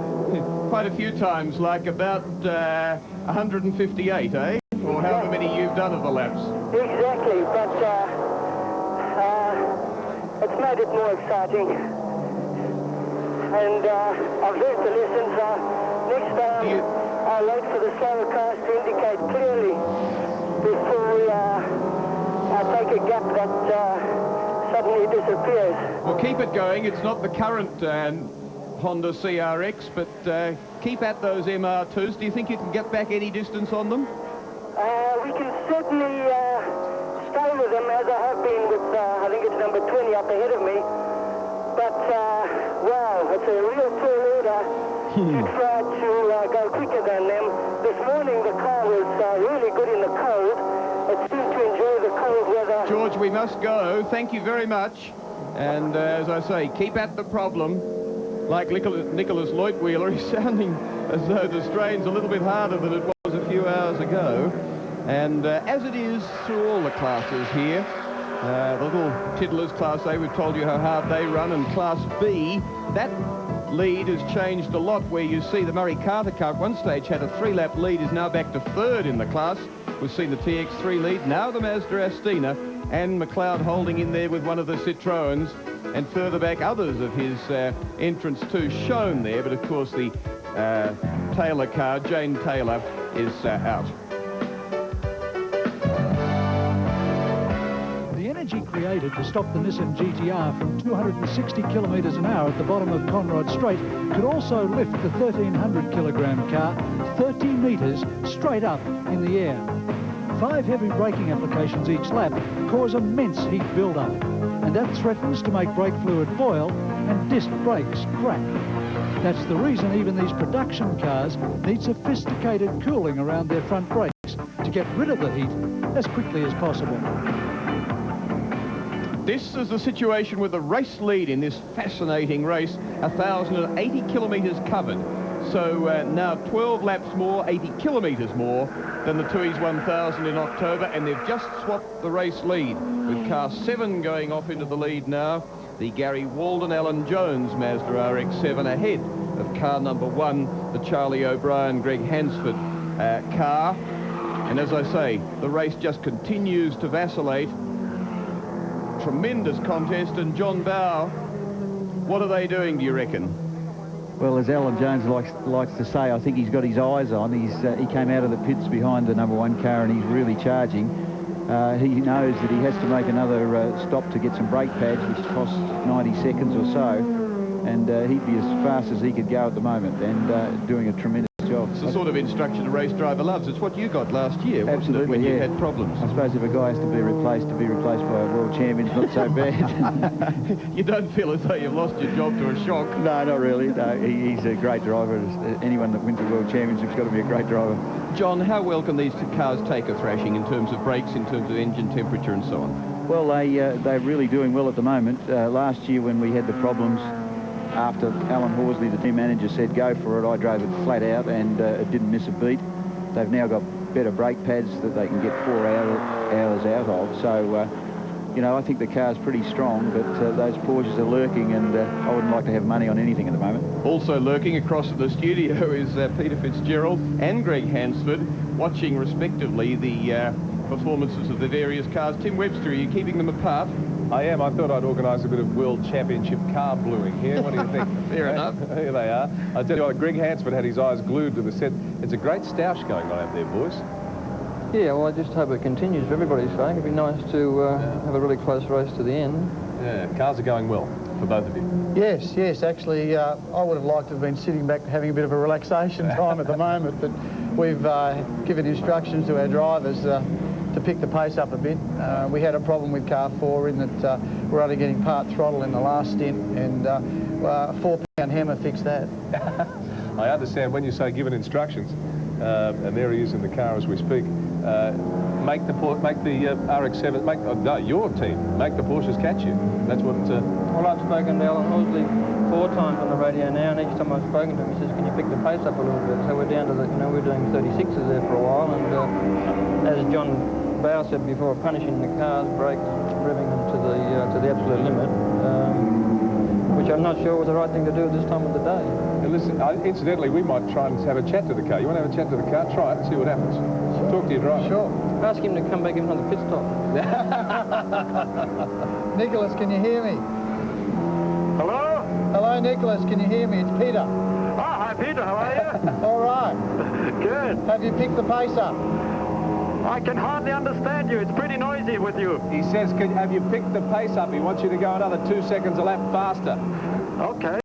quite a few times, like about 158, eh? Or however many you've done of the laps. Exactly, but it's made it more exciting. And I've learned the lessons. Next time, I'll wait for the slower cars to indicate clearly before I take a gap that suddenly disappears. Well, keep it going. It's not the current Honda CRX, but keep at those MR2s. Do you think you can get back any distance on them? We can certainly stay with them, as I have been with, I think it's number 20 up ahead of me. But, wow, it's a real tall order to try to go quicker than them. This morning the car was really good in the cold. It seemed to enjoy the cold weather. George, we must go. Thank you very much. And as I say, keep at the problem. Like Nicholas Leutweiler, he's sounding as though the strain's a little bit harder than it was a few hours ago. And as it is through all the classes here, the little tiddlers, Class A, we've told you how hard they run, and Class B, that lead has changed a lot, where you see the Murray Carter car at one stage had a 3-lap lead, is now back to third in the class. We've seen the TX3 lead, now the Mazda Astina, and McLeod holding in there with one of the Citroens, and further back others of his entrants too shown there, but of course the Taylor car, Jane Taylor, is out. The energy created to stop the Nissan GTR from 260 kilometres an hour at the bottom of Conrod Straight could also lift the 1,300 kilogram car 30 metres straight up in the air. 5 heavy braking applications each lap cause immense heat build-up, and that threatens to make brake fluid boil and disc brakes crack. That's the reason even these production cars need sophisticated cooling around their front brakes to get rid of the heat as quickly as possible. This is the situation with the race lead in this fascinating race, 1,080 kilometres covered. So now 12 laps more, 80 kilometres more than the Tui's 1,000 in October, and they've just swapped the race lead, with car 7 going off into the lead now. The Gary Walden Alan Jones Mazda RX-7 ahead of car number 1, the Charlie O'Brien Greg Hansford car. And as I say, the race just continues to vacillate. Tremendous contest, and John Bow, what are they doing, do you reckon? Well, as Alan Jones likes to say, I think he's got his eyes on. He came out of the pits behind the number 1 car, and he's really charging. He knows that he has to make another stop to get some brake pads, which costs 90 seconds or so, and he'd be as fast as he could go at the moment, and doing a tremendous job. It's the sort of instruction a race driver loves. It's what you got last year, wasn't Absolutely, it, when yeah. you had problems? I suppose if a guy has to be replaced by a world champion, it's not so bad. You don't feel as though you've lost your job to a shock? No, not really. No, he's a great driver. Anyone that wins a world championship's got to be a great driver. John, how well can these cars take a thrashing in terms of brakes, in terms of engine temperature and so on? Well, they're really doing well at the moment. Last year when we had the problems, after Alan Horsley, the team manager, said go for it, I drove it flat out, and it didn't miss a beat. They've now got better brake pads that they can get 4 hours out of. So, you know, I think the car's pretty strong, but those Porsches are lurking, and I wouldn't like to have money on anything at the moment. Also lurking across the studio is Peter Fitzgerald and Greg Hansford, watching respectively the performances of the various cars. Tim Webster, are you keeping them apart? I am. I thought I'd organise a bit of World Championship car bluing here. What do you think? Fair enough. Here they are. I tell you what, Greg Hansford had his eyes glued to the set. It's a great stoush going on out there, boys. Yeah, well, I just hope it continues for everybody's sake. It'd be nice to have a really close race to the end. Yeah, cars are going well for both of you. Yes, yes. Actually, I would have liked to have been sitting back having a bit of a relaxation time at the moment, but we've given instructions to our drivers to pick the pace up a bit. We had a problem with car 4 in that we're only getting part throttle in the last stint, and a 4-pound hammer fixed that. I understand when you say given instructions, and there he is in the car as we speak. Make the RX-7, your team, make the Porsches catch you. That's what. Well, I've spoken to Alan Horsley 4 times on the radio now, and each time I've spoken to him, he says, "Can you pick the pace up a little bit?" So we're down to the, we're doing 36s there for a while, and as John Bow said before, punishing the cars, brakes, revving them to the absolute limit, which I'm not sure was the right thing to do at this time of the day. And listen, incidentally, we might try and have a chat to the car. You want to have a chat to the car? Try it and see what happens. Sure. Talk to your driver. Sure. Ask him to come back in on the pit stop. Nicholas, can you hear me? Hello? Hello, Nicholas, can you hear me? It's Peter. Oh, hi, Peter. How are you? All right. Good. Have you picked the pace up? I can hardly understand you. It's pretty noisy with you. He says, have you picked the pace up? He wants you to go another 2 seconds a lap faster. Okay.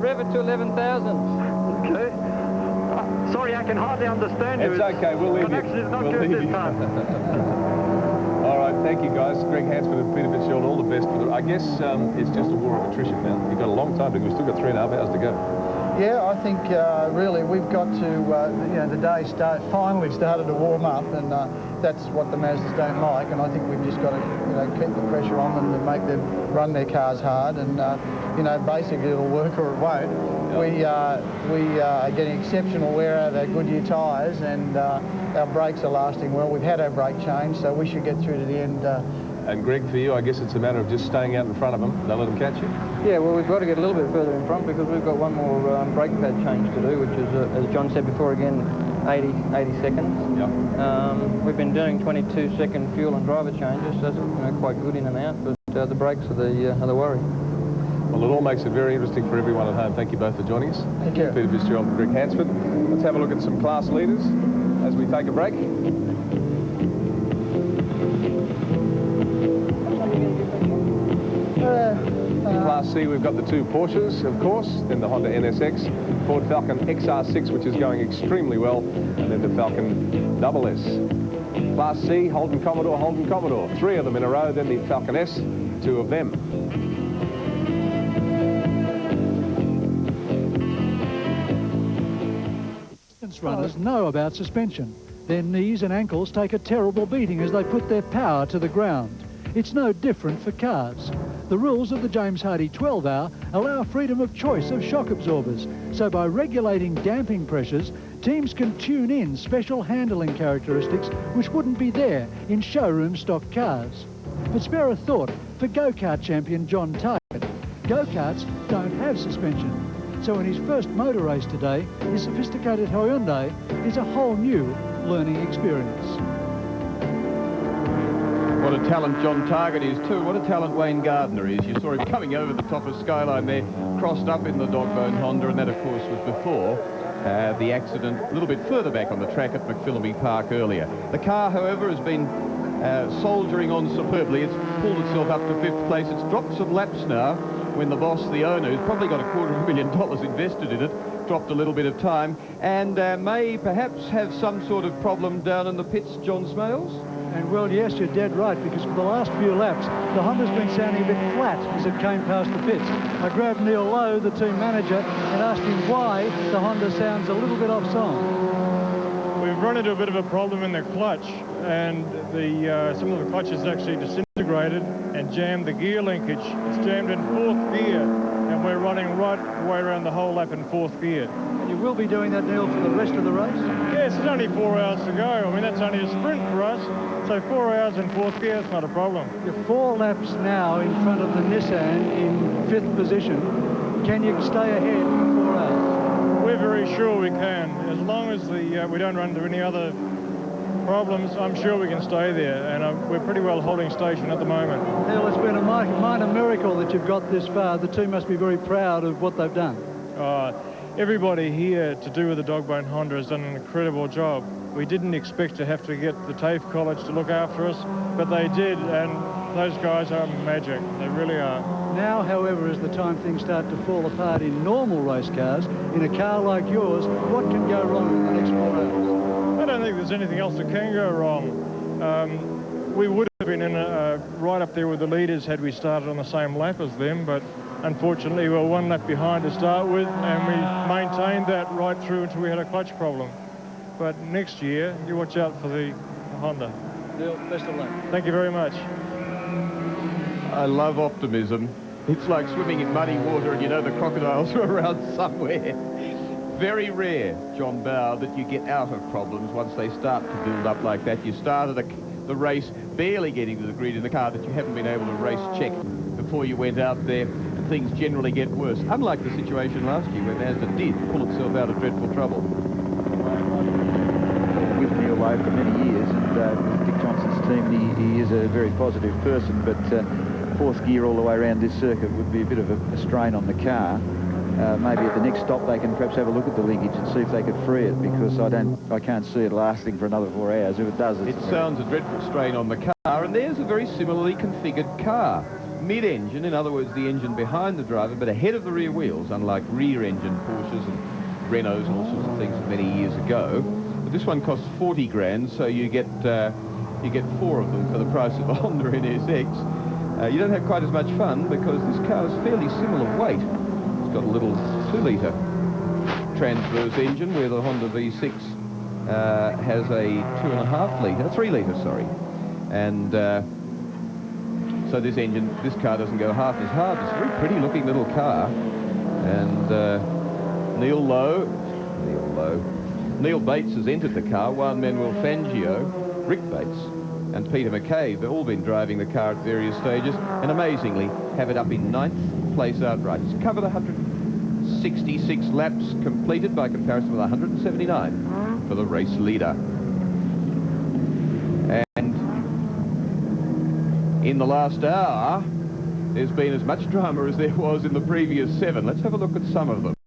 Rev it to 11,000. Okay. Sorry, I can hardly understand you. It's okay, we'll leave you. The connection is not good this time. All right, thank you, guys. Greg Hansford and Peter Fitzgerald, all the best. I guess it's just a war of attrition now. You've got a long time to go. We've still got 3.5 hours to go. Yeah, I think really we've got to, the day finally started to warm up, and that's what the Mazdas don't like, and I think we've just got to, keep the pressure on them to make them run their cars hard, and, basically it'll work or it won't. Yeah. We are getting exceptional wear out of our Goodyear tyres, and our brakes are lasting well. We've had our brake change, so we should get through to the end. And Greg, for you, I guess it's a matter of just staying out in front of them. Don't let them catch you. Yeah, well, we've got to get a little bit further in front because we've got one more brake pad change to do, which is, as John said before, again, 80 seconds. Yep. We've been doing 22-second fuel and driver changes, so that's quite good in and out, but the brakes are the worry. Well, it all makes it very interesting for everyone at home. Thank you both for joining us. Thank you. Peter Fitzgerald and Greg Hansford. Let's have a look at some class leaders as we take a break. Class C, we've got the 2 Porsches, of course, then the Honda NSX, Ford Falcon XR6, which is going extremely well, and then the Falcon SS. Class C, Holden Commodore. 3 of them in a row, then the Falcon S, 2 of them. runners know about suspension. Their knees and ankles take a terrible beating as they put their power to the ground. It's no different for cars. The rules of the James Hardie 12-hour allow freedom of choice of shock absorbers, so by regulating damping pressures, teams can tune in special handling characteristics which wouldn't be there in showroom stock cars. But spare a thought for go-kart champion John Target. Go-karts don't have suspension, so in his first motor race today, his sophisticated Hyundai is a whole new learning experience. What a talent John Target is too. What a talent Wayne Gardner is. You saw him coming over the top of Skyline there, crossed up in the Dogbone Honda, and that of course was before the accident a little bit further back on the track at McPhillamy Park earlier. The car, however, has been soldiering on superbly. It's pulled itself up to 5th place. It's dropped some laps now when the boss, the owner, who's probably got $250,000 invested in it, dropped a little bit of time and may perhaps have some sort of problem down in the pits, John Smales? And well, yes, you're dead right, because for the last few laps, the Honda's been sounding a bit flat as it came past the pits. I grabbed Neil Lowe, the team manager, and asked him why the Honda sounds a little bit off song. We've run into a bit of a problem in the clutch, and some of the clutches actually disintegrated and jammed the gear linkage. It's jammed in 4th gear, and we're running right the way around the whole lap in 4th gear. And you will be doing that, Neil, for the rest of the race? Yes, it's only 4 hours to go. I mean, that's only a sprint for us. So 4 hours in 4th gear, it's not a problem. You're 4 laps now in front of the Nissan in 5th position. Can you stay ahead for 4 hours? We're very sure we can. As long as we don't run into any other problems, I'm sure we can stay there. And we're pretty well holding station at the moment. Neil, it's been a minor miracle that you've got this far. The team must be very proud of what they've done. Everybody here to do with the Dogbone Honda has done an incredible job. We didn't expect to have to get the TAFE College to look after us, but they did, and those guys are magic. They really are. Now, however, as the time things start to fall apart in normal race cars, in a car like yours, what can go wrong in the next 4 hours? I don't think there's anything else that can go wrong. We would have been in right up there with the leaders had we started on the same lap as them, but unfortunately we were 1 lap behind to start with, and we maintained that right through until we had a clutch problem. But next year, you watch out for the Honda. Neil, best of luck. Thank you very much. I love optimism. It's like swimming in muddy water and you know the crocodiles are around somewhere. Very rare, John Bow, that you get out of problems once they start to build up like that. You started the race barely getting to the grid in the car that you haven't been able to race check before you went out there, and things generally get worse. Unlike the situation last year where Mazda did pull itself out of dreadful trouble. With Neil Lowe for many years, and Dick Johnson's team, he is a very positive person, but 4th gear all the way around this circuit would be a bit of a strain on the car. Maybe at the next stop they can perhaps have a look at the linkage and see if they could free it, because I can't see it lasting for another 4 hours. If it does, it sounds a dreadful strain on the car, and there's a very similarly configured car. Mid-engine, in other words, the engine behind the driver, but ahead of the rear wheels, unlike rear-engine Porsches and Renaults and all sorts of things many years ago. But this one costs 40 grand, so you get 4 of them for the price of a Honda NSX. You don't have quite as much fun because this car is fairly similar weight. It's got a little 2-litre transverse engine, where the Honda V6 has a 3-litre, sorry. And so this car doesn't go half as hard. It's a very pretty looking little car. And Neil Bates has entered the car. Juan Manuel Fangio, Rick Bates and Peter McCabe have all been driving the car at various stages, and amazingly have it up in 9th place outright. It's covered 166 laps completed by comparison with 179 for the race leader. And in the last hour, there's been as much drama as there was in the previous 7. Let's have a look at some of them.